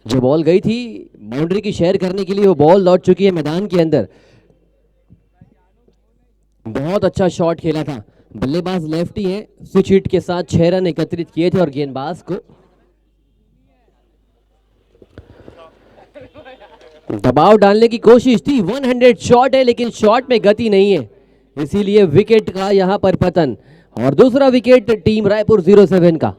जो बॉल गई थी बाउंड्री की शेयर करने के लिए, वो बॉल लौट चुकी है मैदान के अंदर। बहुत अच्छा शॉट खेला था। बल्लेबाज लेफ्टी है, स्विच हिट के साथ 6 रन एकत्रित किए थे और गेंदबाज को दबाव डालने की कोशिश थी। 100 शॉट है लेकिन शॉट में गति नहीं है, इसीलिए विकेट का यहां पर पतन। और दूसरा विकेट टीम रायपुर 07 का।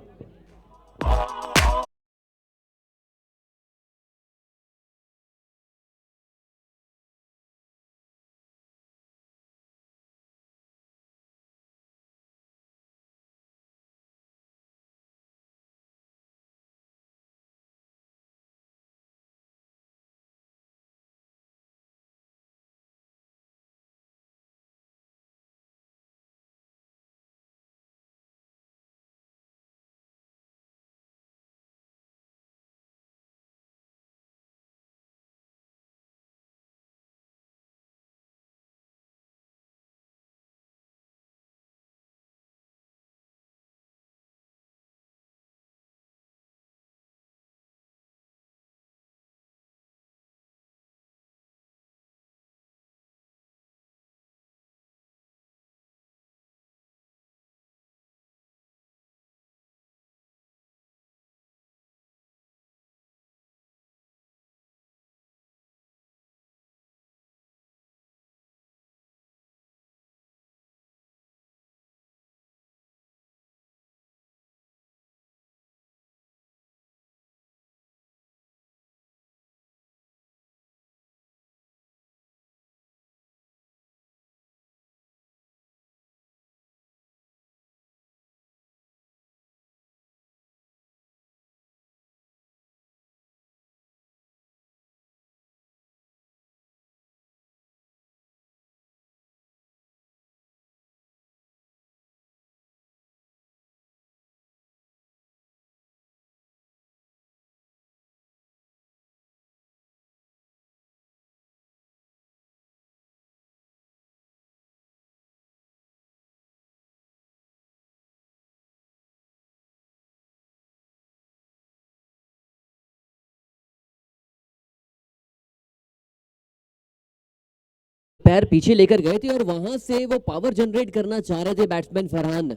पैर पीछे लेकर गए थे और वहां से वो पावर जनरेट करना चाह रहे थे बैट्समैन फरहान।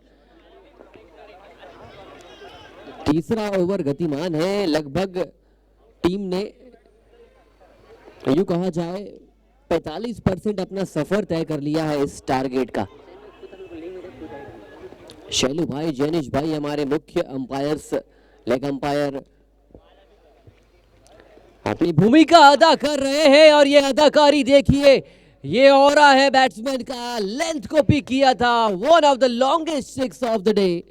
तीसरा ओवर गतिमान है, लगभग टीम ने यूं कहा जाए 45% अपना सफर तय कर लिया है इस टारगेट का। शैलू भाई, जैनिश भाई हमारे मुख्य अंपायर्स, लेग अंपायर अपनी भूमिका अदा कर रहे हैं और ये अदाकारी देखिए, ये ऑरा है बैट्समैन का, लेंथ को पिक किया था, one of the longest six of the day.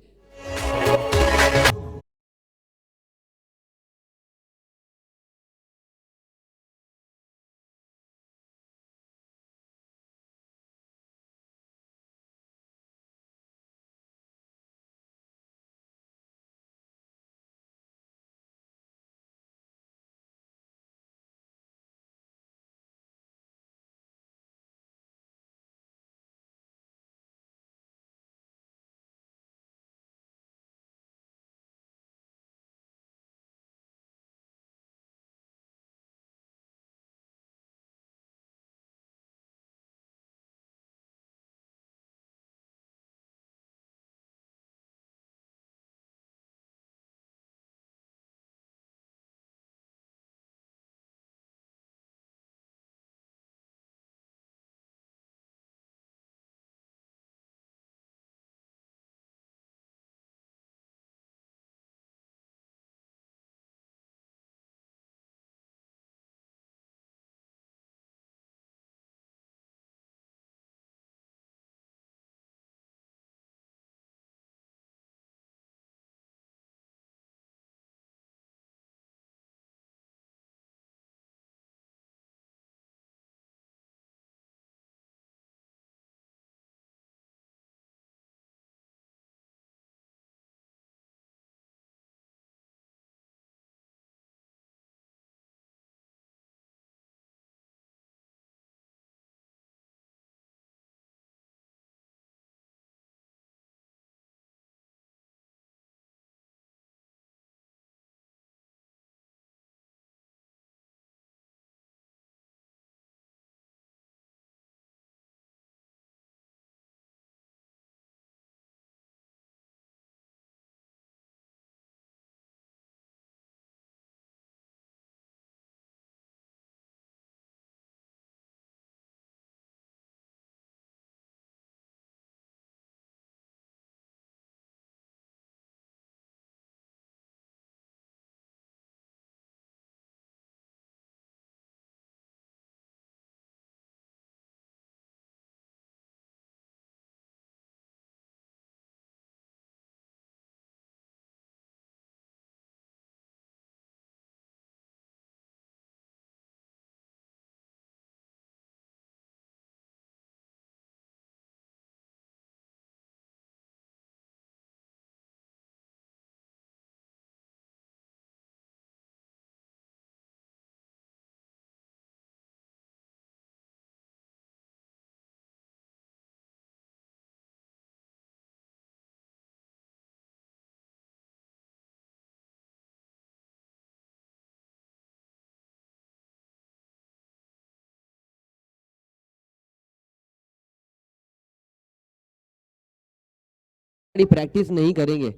Practice नहीं करेंगे।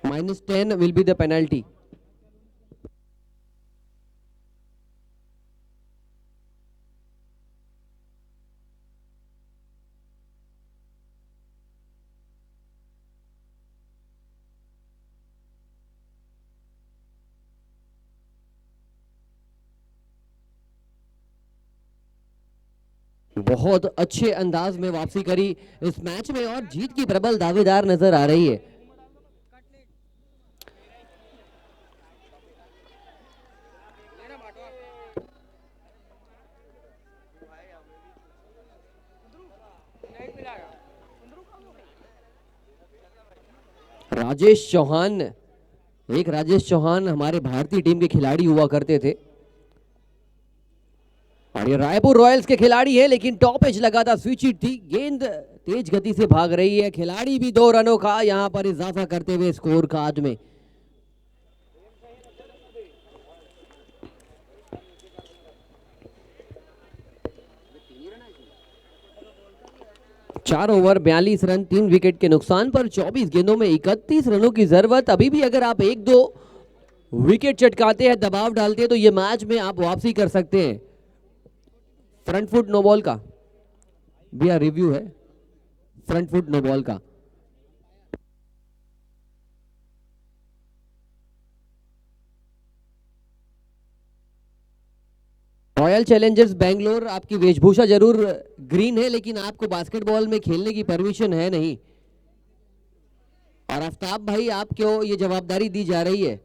-10 विल बी द पेनल्टी। बहुत अच्छे अंदाज में वापसी करी इस मैच में और जीत की प्रबल दावेदार नजर आ रही है। राजेश चौहान, एक राजेश चौहान हमारे भारतीय टीम के खिलाड़ी हुआ करते थे और ये रायपुर रॉयल्स के खिलाड़ी है, लेकिन टॉप एज लगा था, स्विच हिट थी, गेंद तेज गति से भाग रही है, खिलाड़ी भी 2 रनों का यहां पर इजाफा करते हुए स्कोर कार्ड में। चार ओवर 42 रन, 3 विकेट के नुकसान पर 24 गेंदों में 31 रनों की जरूरत। अभी भी अगर आप 1-2 विकेट चटकाते हैं, दबाव डालते हैं, तो ये मैच में आप वापसी कर सकते हैं। फ्रंट फुट नो बॉल का भी रिव्यू है, फ्रंट फुट नो बॉल का। रॉयल चैलेंजर्स बेंगलोर, आपकी वेशभूषा जरूर ग्रीन है, लेकिन आपको बास्केटबॉल में खेलने की परमिशन है नहीं। और आफ्ताब भाई, आपको ये जवाबदारी दी जा रही है,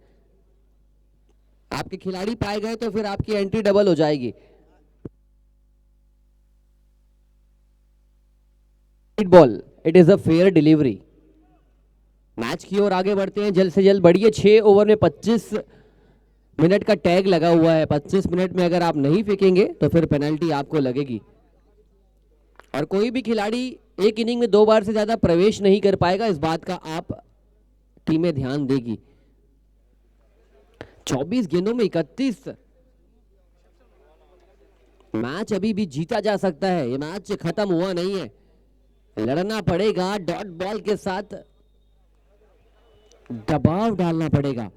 आपके खिलाड़ी पाए गए तो फिर आपकी एंट्री डबल हो जाएगी। Ball, it is a fair delivery. Match की ओर आगे बढ़ते हैं, जल्द से जल्द बढ़िए। 6 ओवर में 25 मिनट का टैग लगा हुआ है। 25 मिनट में अगर आप नहीं फेंकेंगे तो फिर पेनल्टी आपको लगेगी और कोई भी खिलाड़ी एक इनिंग में 2 बार से ज्यादा प्रवेश नहीं कर पाएगा, इस बात का आप टीमें ध्यान देगी। 24 गेंदों में 31। मैच अभी भी जीता जा सकता है, ये मैच खत्म हुआ नहीं है, लड़ना पड़ेगा, डॉट बॉल के साथ दबाव डालना पड़ेगा।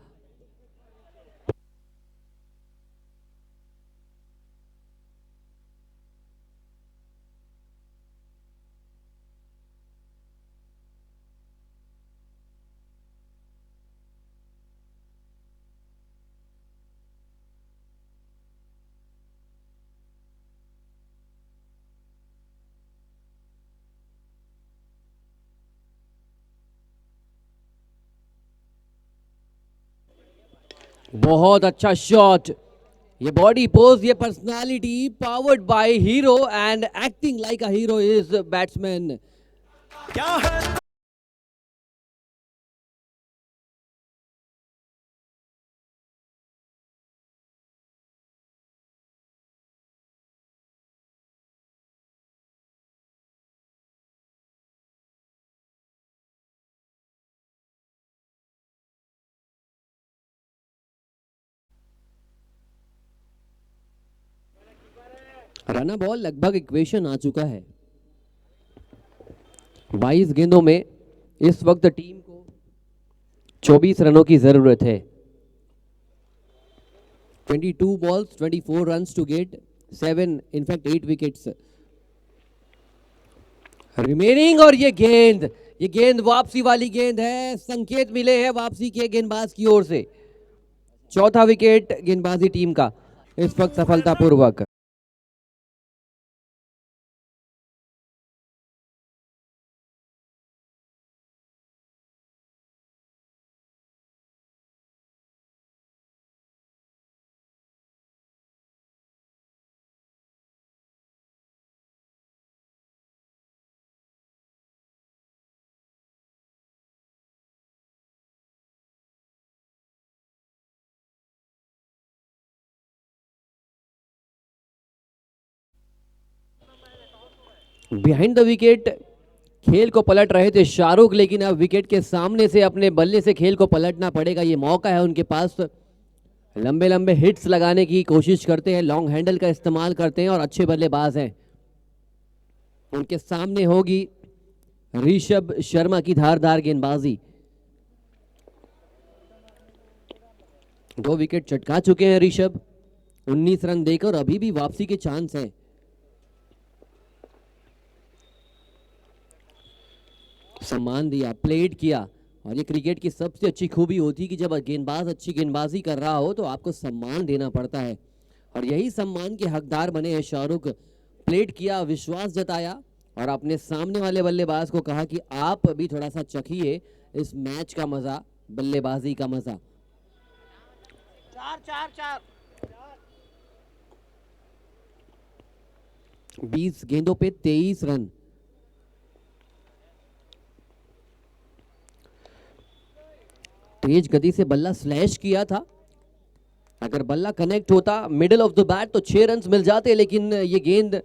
बहुत अच्छा शॉट, ये बॉडी पोज, ये personality, powered by hero and acting like a hero is batsman. क्या है रन बॉल, लगभग इक्वेशन आ चुका है। 22 गेंदों में इस वक्त टीम को 24 रनों की जरूरत है। 22 balls, 24 runs to get 7, in fact 8 wickets remaining. और ये गेंद वापसी वाली गेंद है, संकेत मिले हैं वापसी के गेंदबाज की ओर से। चौथा विकेट गेंदबाजी टीम का इस वक्त सफलतापूर्वक। बिहाइंड द विकेट खेल को पलट रहे थे शाहरुख, लेकिन अब विकेट के सामने से अपने बल्ले से खेल को पलटना पड़ेगा। ये मौका है उनके पास, लंबे लंबे हिट्स लगाने की कोशिश करते हैं, लॉन्ग हैंडल का इस्तेमाल करते हैं और अच्छे बल्लेबाज हैं। उनके सामने होगी ऋषभ शर्मा की धारदार गेंदबाजी। 2 विकेट चटका चुके हैं ऋषभ। 19 रन देकर अभी भी वापसी के चांस है। सम्मान दिया, प्लेड किया, और ये क्रिकेट की सबसे अच्छी खूबी होती है कि जब गेंदबाज अच्छी गेंदबाजी कर रहा हो तो आपको सम्मान देना पड़ता है, और यही सम्मान के हकदार बने हैं शाहरुख। प्लेड किया, विश्वास जताया, और अपने सामने वाले बल्लेबाज को कहा कि आप भी थोड़ा सा चखिए इस मैच का मजा, बल्लेबाजी का मजा। 20 गेंदों पे 23 रन। तेज गति से बल्ला स्लैश किया था, अगर बल्ला कनेक्ट होता मिडिल ऑफ द बैट तो 6 रन मिल जाते, लेकिन ये गेंद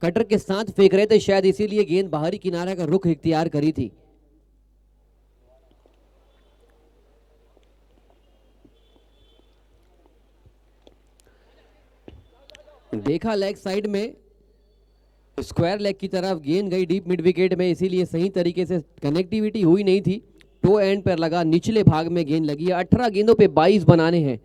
कटर के साथ फेंक रहे थे, शायद इसीलिए गेंद बाहरी किनारे का रुख इख्तियार करी थी। देखा लेग साइड में, स्क्वायर लेग की तरफ गेंद गई डीप मिड विकेट में, इसीलिए सही तरीके से कनेक्टिविटी हुई नहीं थी। टो एंड पर लगा, निचले भाग में गेंद लगी है। 18 गेंदों पे 22 बनाने हैं।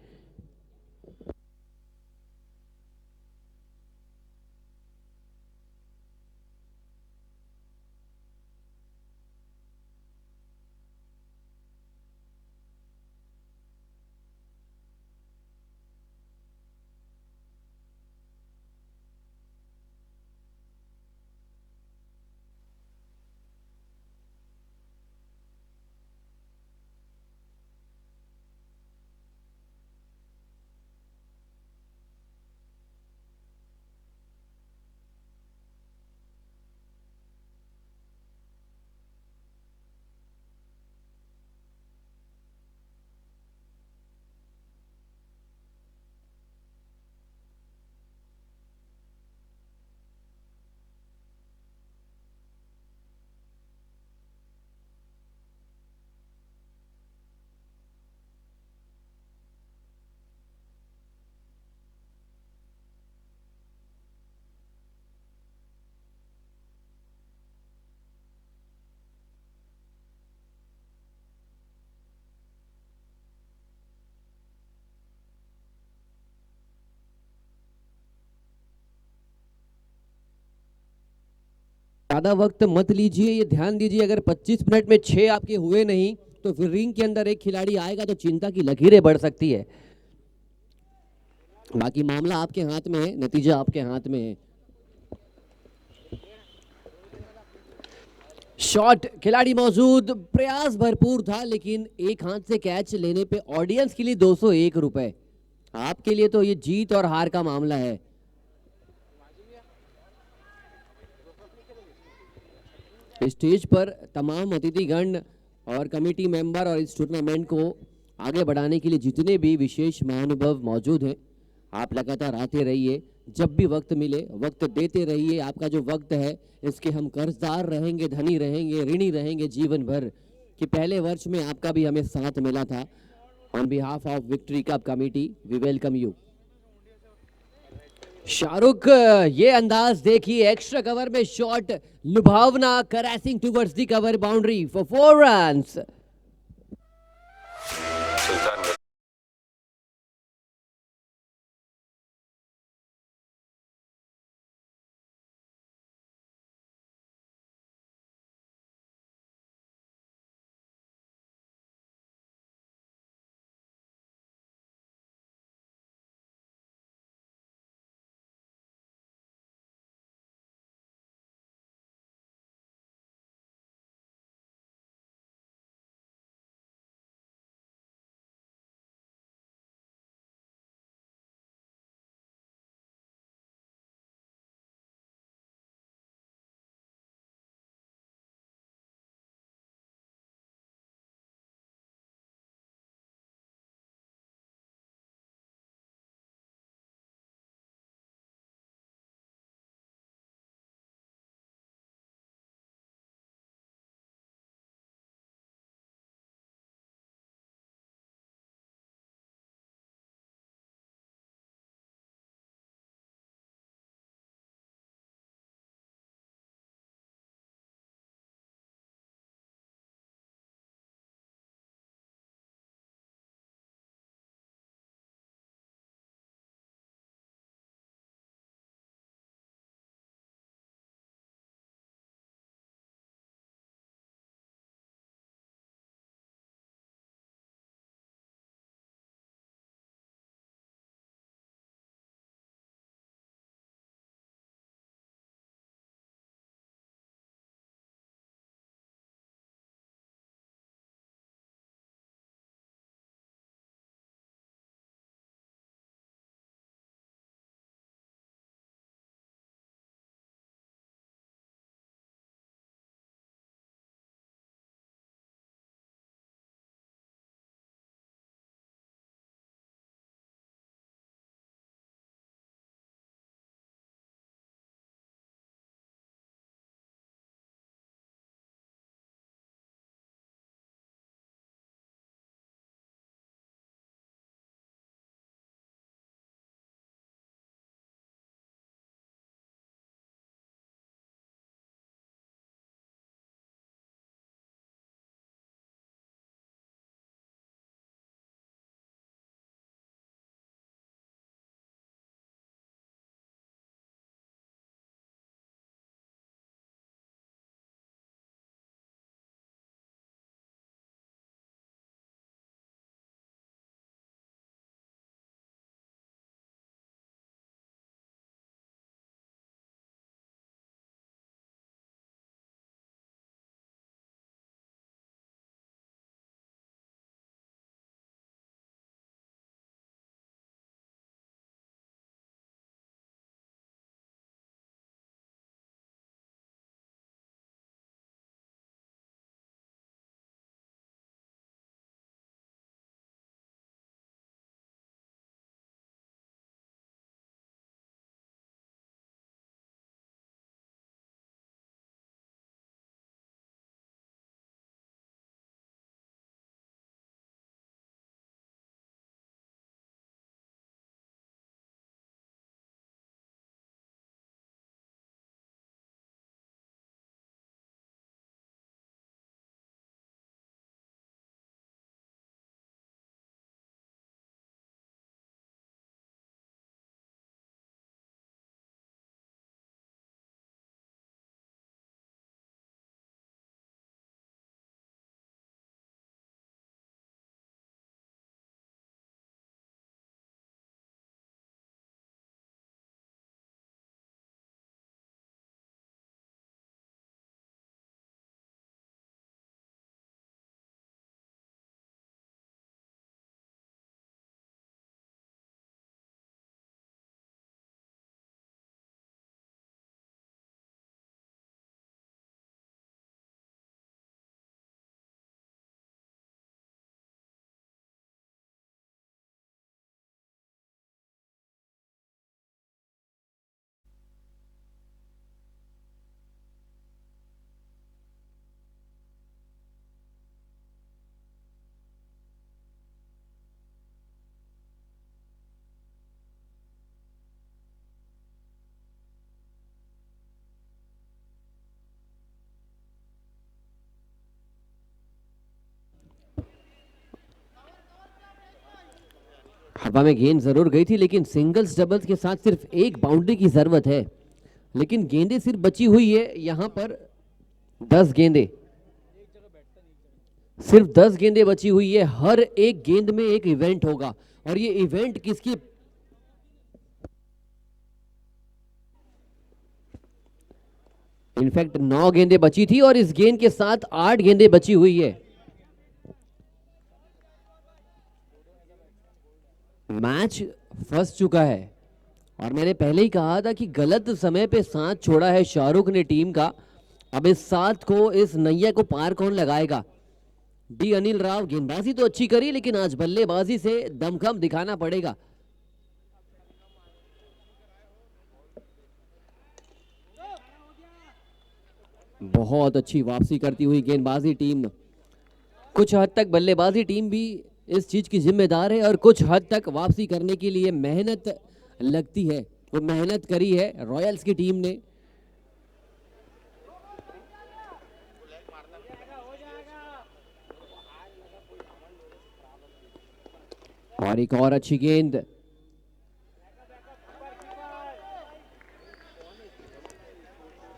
ज्यादा वक्त मत लीजिए, ये ध्यान दीजिए, अगर 25 मिनट में 6 आपके हुए नहीं तो फिर रिंग के अंदर एक खिलाड़ी आएगा तो चिंता की लकीरें बढ़ सकती है। बाकी मामला आपके हाथ में है, नतीजा आपके हाथ में है। शॉट, खिलाड़ी मौजूद, प्रयास भरपूर था, लेकिन एक हाथ से कैच लेने पे ऑडियंस के लिए 201 रुपए। आपके लिए तो ये जीत और हार का मामला है। स्टेज पर तमाम अतिथिगण और कमेटी मेंबर और इस टूर्नामेंट को आगे बढ़ाने के लिए जितने भी विशेष महानुभव मौजूद हैं, आप लगातार आते रहिए, जब भी वक्त मिले वक्त देते रहिए। आपका जो वक्त है इसके हम कर्जदार रहेंगे, धनी रहेंगे, ऋणी रहेंगे जीवन भर, कि पहले वर्ष में आपका भी हमें साथ मिला था। On behalf of victory cup committee we welcome you. Shahrukh, ये अंदाज देखिए, एक्स्ट्रा कवर में शॉट, लुभावना, caressing towards the cover boundary for 4 runs. हवा में गेंद जरूर गई थी, लेकिन सिंगल्स डबल्स के साथ सिर्फ एक बाउंड्री की जरूरत है। लेकिन गेंदें सिर्फ बची हुई है यहां पर 10 गेंदें, सिर्फ 10 गेंदें बची हुई है। हर एक गेंद में एक इवेंट होगा, और ये इवेंट किसकी? इनफैक्ट 9 गेंदें बची थी और इस गेंद के साथ 8 गेंदें बची हुई है। मैच फंस चुका है, और मैंने पहले ही कहा था कि गलत समय पे साथ छोड़ा है शाहरुख ने टीम का। अब इस साथ को, इस नैया को पार कौन लगाएगा? डी अनिल राव। गेंदबाजी तो अच्छी करी, लेकिन आज बल्लेबाजी से दमखम दिखाना पड़ेगा। बहुत अच्छी वापसी करती हुई गेंदबाजी टीम। कुछ हद तक बल्लेबाजी टीम भी इस चीज की जिम्मेदार है, और कुछ हद तक वापसी करने के लिए मेहनत लगती है। वो मेहनत करी है रॉयल्स की टीम ने। और एक और अच्छी गेंद।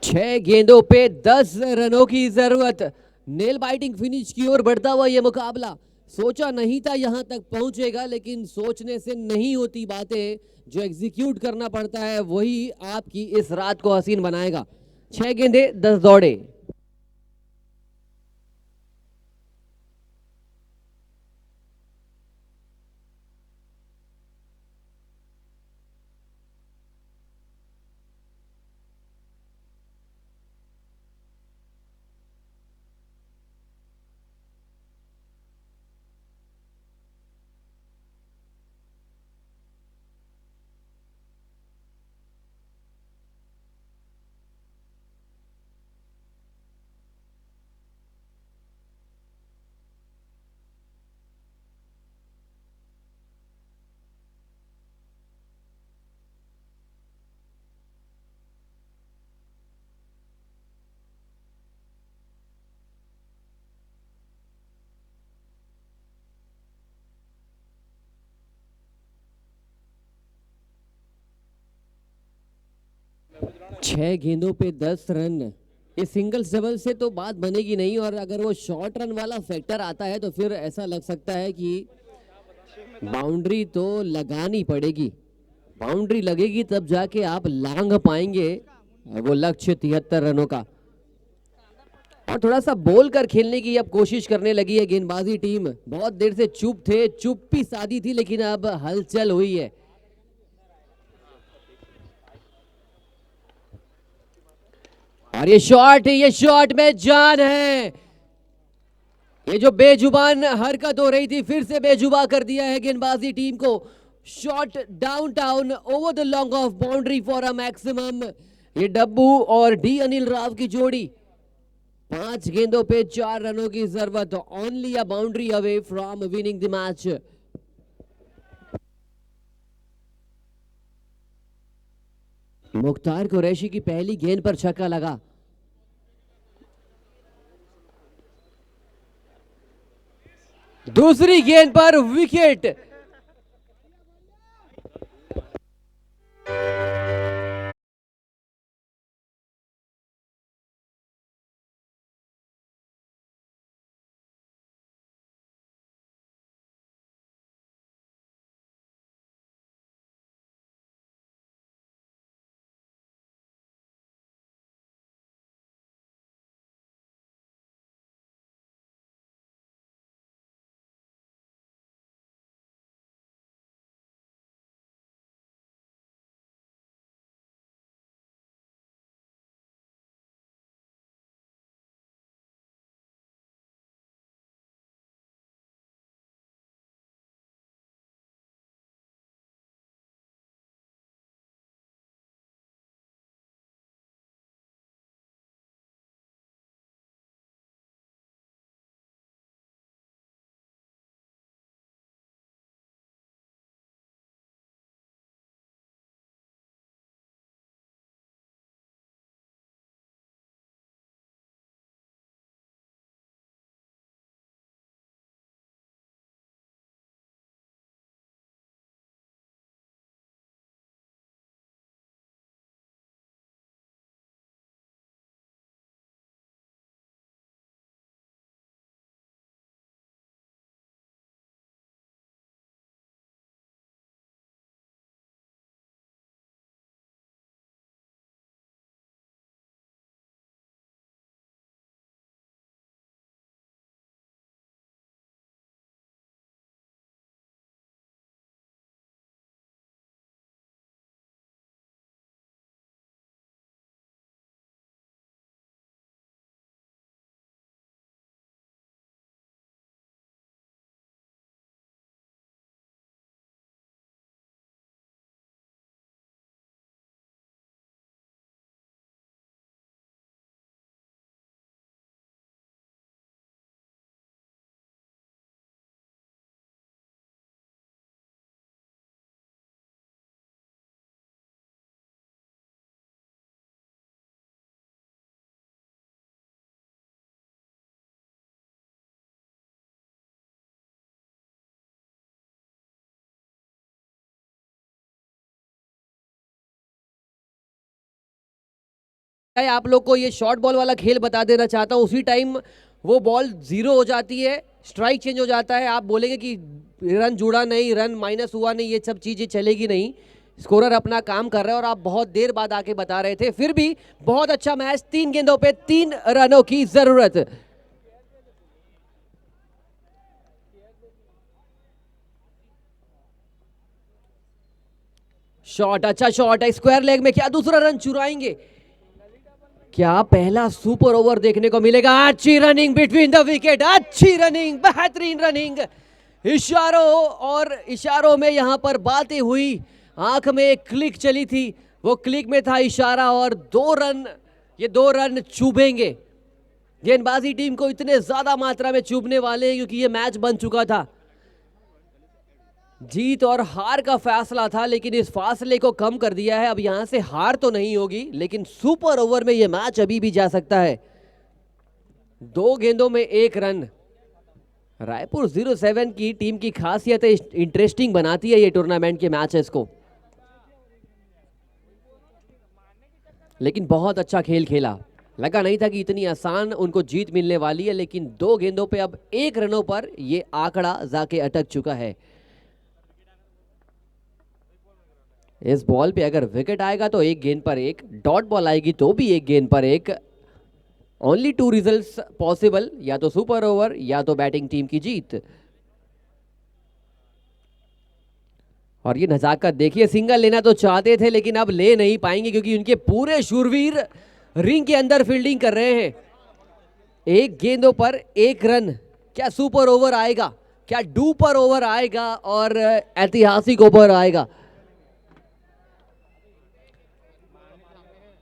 छह गेंदों पे 10 रनों की जरूरत। नेल बाइटिंग फिनिश की ओर बढ़ता हुआ यह मुकाबला। सोचा नहीं था यहां तक पहुंचेगा, लेकिन सोचने से नहीं होती बातें, जो एग्जीक्यूट करना पड़ता है वही आपकी इस रात को हसीन बनाएगा। 6 गेंदे 10 दौड़े। छह गेंदों पे 10 रन। इस सिंगल्स डबल से तो बात बनेगी नहीं, और अगर वो शॉर्ट रन वाला फैक्टर आता है तो फिर ऐसा लग सकता है कि बाउंड्री तो लगानी पड़ेगी। बाउंड्री लगेगी तब जाके आप लांघ पाएंगे वो लक्ष्य 73 रनों का। और थोड़ा सा बोल कर खेलने की अब कोशिश करने लगी है गेंदबाजी टीम। बहुत देर से चुप थे, चुप्पी साधी थी, लेकिन अब हलचल हुई है। और ये शॉट में जान है। ये जो बेजुबान हरकत हो रही थी, फिर से बेजुबा कर दिया है गेंदबाजी टीम को। Shot downtown over the long off boundary for a maximum. ये डब्बू और डी अनिल राव की जोड़ी। 5 गेंदों पे 4 रनों की जरूरत। Only a boundary away from winning the match. Mukhtar Qureshi की पहली गेंद पर छक्का लगा। दूसरी गेंद पर विकेट। आप लोग को ये शॉर्ट बॉल वाला खेल बता देना चाहता हूँ। उसी टाइम वो बॉल 0 हो जाती है, स्ट्राइक चेंज हो जाता है। आप बोलेंगे कि रन जुड़ा नहीं, रन माइनस हुआ नहीं, ये सब चीज़ें चलेगी नहीं। स्कोरर अपना काम कर रहे हैं और आप बहुत देर बाद आके बता रहे थे। फिर भी बहुत अच्छा मैच, 3 गेंदों पे 3 रनों की जरूरत। शॉट, अच्छा शॉट है, स्क्वायर लेग में क्या दूसरा रन चुराएंगे? क्या पहला सुपर ओवर देखने को मिलेगा? अच्छी रनिंग बिटवीन द विकेट, अच्छी रनिंग, बेहतरीन रनिंग। इशारों और इशारों में यहां पर बातें हुई, आंख में एक क्लिक चली थी, वो क्लिक में था इशारा और 2 रन, ये 2 रन चुभेंगे। गेंदबाजी टीम को इतने ज्यादा मात्रा में चुभने वाले हैं क्योंकि ये मैच बन चुका था। जीत और हार का फैसला था, लेकिन इस फासले को कम कर दिया है। अब यहां से हार तो नहीं होगी, लेकिन सुपर ओवर में यह मैच अभी भी जा सकता है। 2 गेंदों में 1 रन। रायपुर 07 की टीम की खासियत है, इंटरेस्टिंग बनाती है ये टूर्नामेंट के मैचेस को। लेकिन बहुत अच्छा खेल खेला, लगा नहीं था कि इतनी आसान उनको जीत मिलने वाली है, लेकिन 2 गेंदों पे अब 1 रनों पर ये आंकड़ा जाके अटक चुका है। इस बॉल पे अगर विकेट आएगा तो 1 गेंद पर 1, डॉट बॉल आएगी तो भी 1 गेंद पर 1। ओनली 2 रिजल्ट्स पॉसिबल, या तो सुपर ओवर या तो बैटिंग टीम की जीत। और ये नजाकत देखिए, सिंगल लेना तो चाहते थे लेकिन अब ले नहीं पाएंगे क्योंकि उनके पूरे शूरवीर रिंग के अंदर फील्डिंग कर रहे हैं। 1 गेंदों पर 1 रन, क्या सुपर ओवर आएगा, क्या डुपर ओवर आएगा और ऐतिहासिक ओवर आएगा?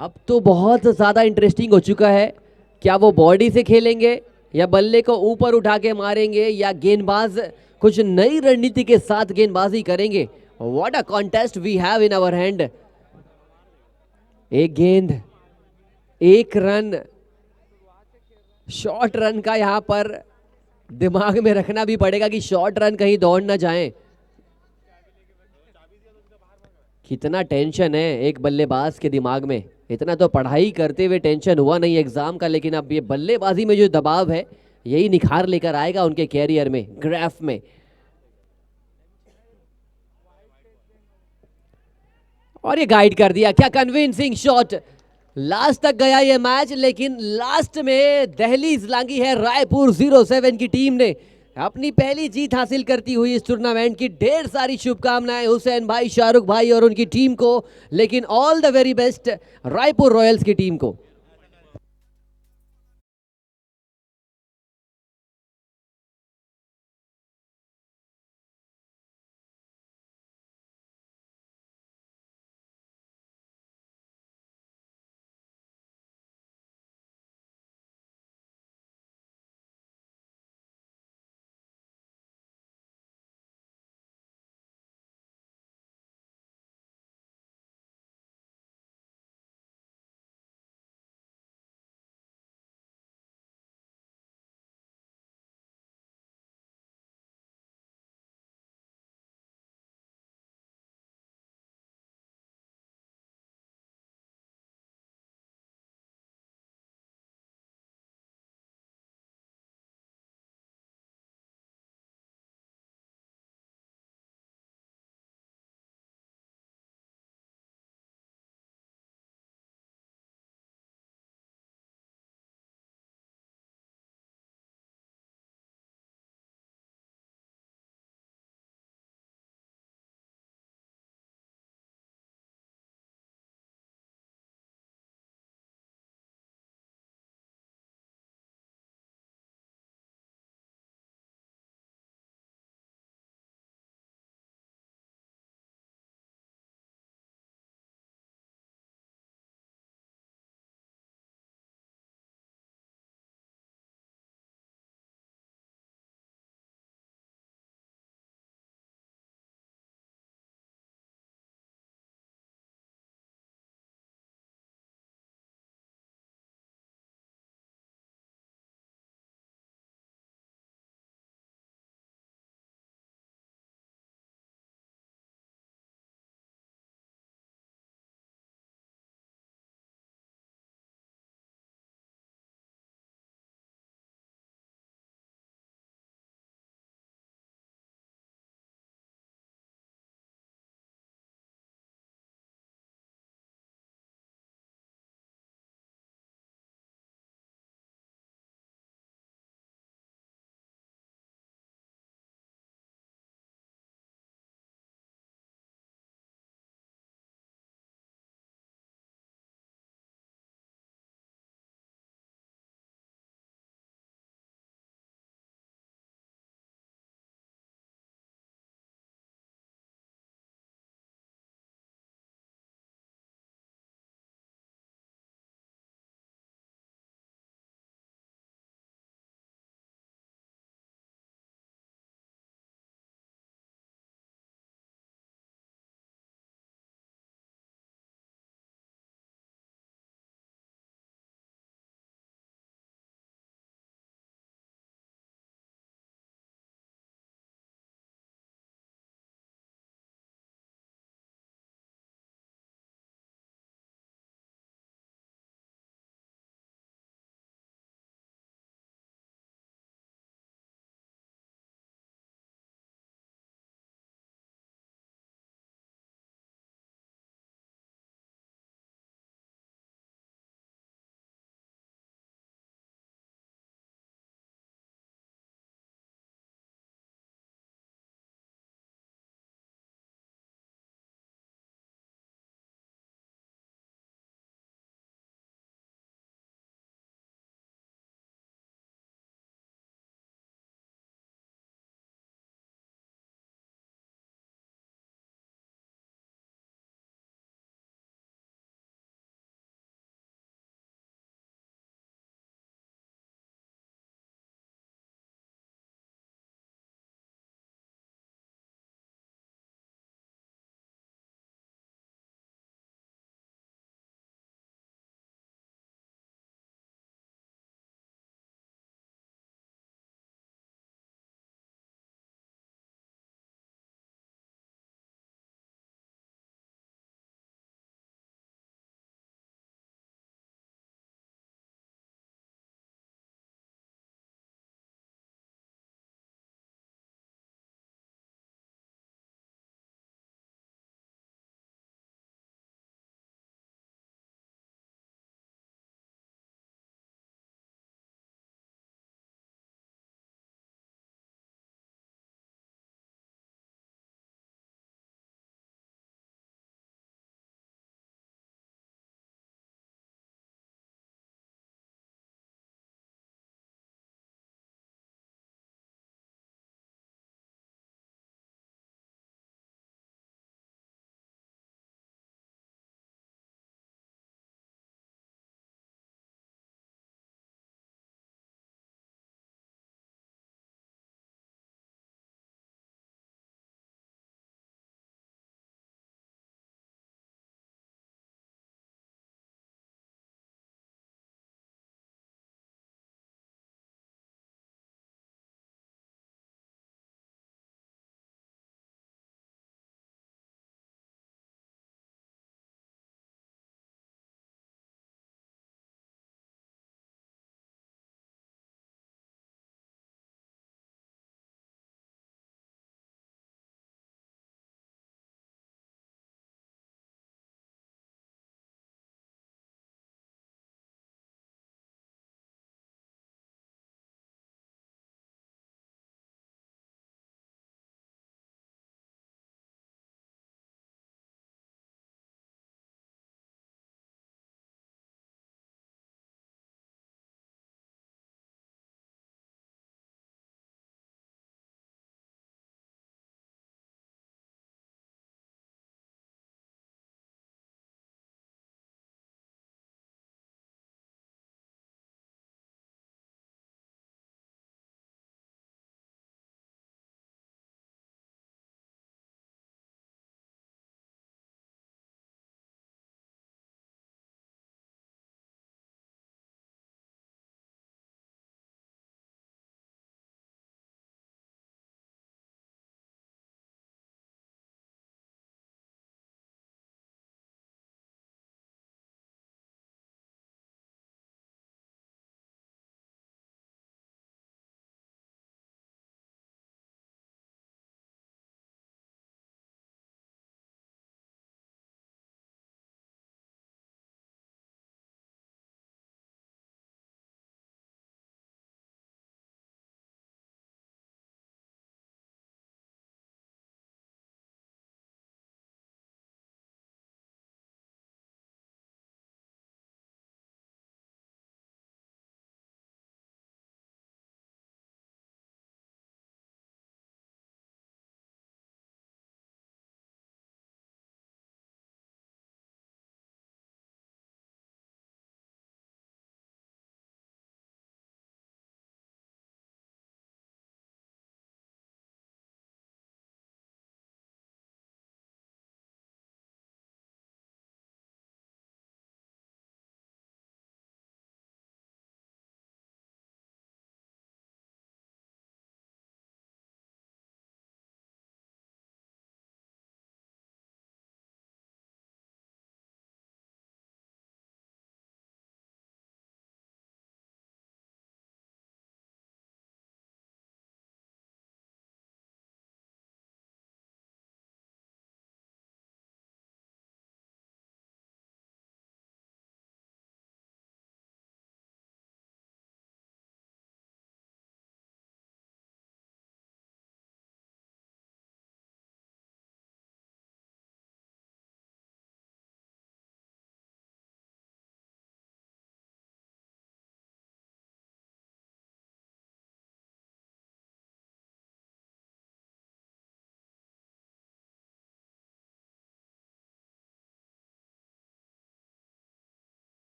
अब तो बहुत ज्यादा इंटरेस्टिंग हो चुका है। क्या वो बॉडी से खेलेंगे या बल्ले को ऊपर उठा के मारेंगे या गेंदबाज कुछ नई रणनीति के साथ गेंदबाजी करेंगे? What a contest we have in our hand. 1 गेंद 1 रन, शॉर्ट रन का यहां पर दिमाग में रखना भी पड़ेगा कि शॉर्ट रन कहीं दौड़ ना जाए। कितना टेंशन है एक बल्लेबाज के दिमाग में। इतना तो पढ़ाई करते हुए टेंशन हुआ नहीं एग्जाम का, लेकिन अब ये बल्लेबाजी में जो दबाव है यही निखार लेकर आएगा उनके कैरियर में, ग्राफ में। और ये गाइड कर दिया, क्या कन्विंसिंग शॉट। लास्ट तक गया ये मैच, लेकिन लास्ट में दहलीज लांगी है रायपुर 07 की टीम ने। अपनी पहली जीत हासिल करती हुई इस टूर्नामेंट की ढेर सारी शुभकामनाएं हुसैन भाई, शाहरुख भाई और उनकी टीम को, लेकिन all the very best Raipur Royals की टीम को।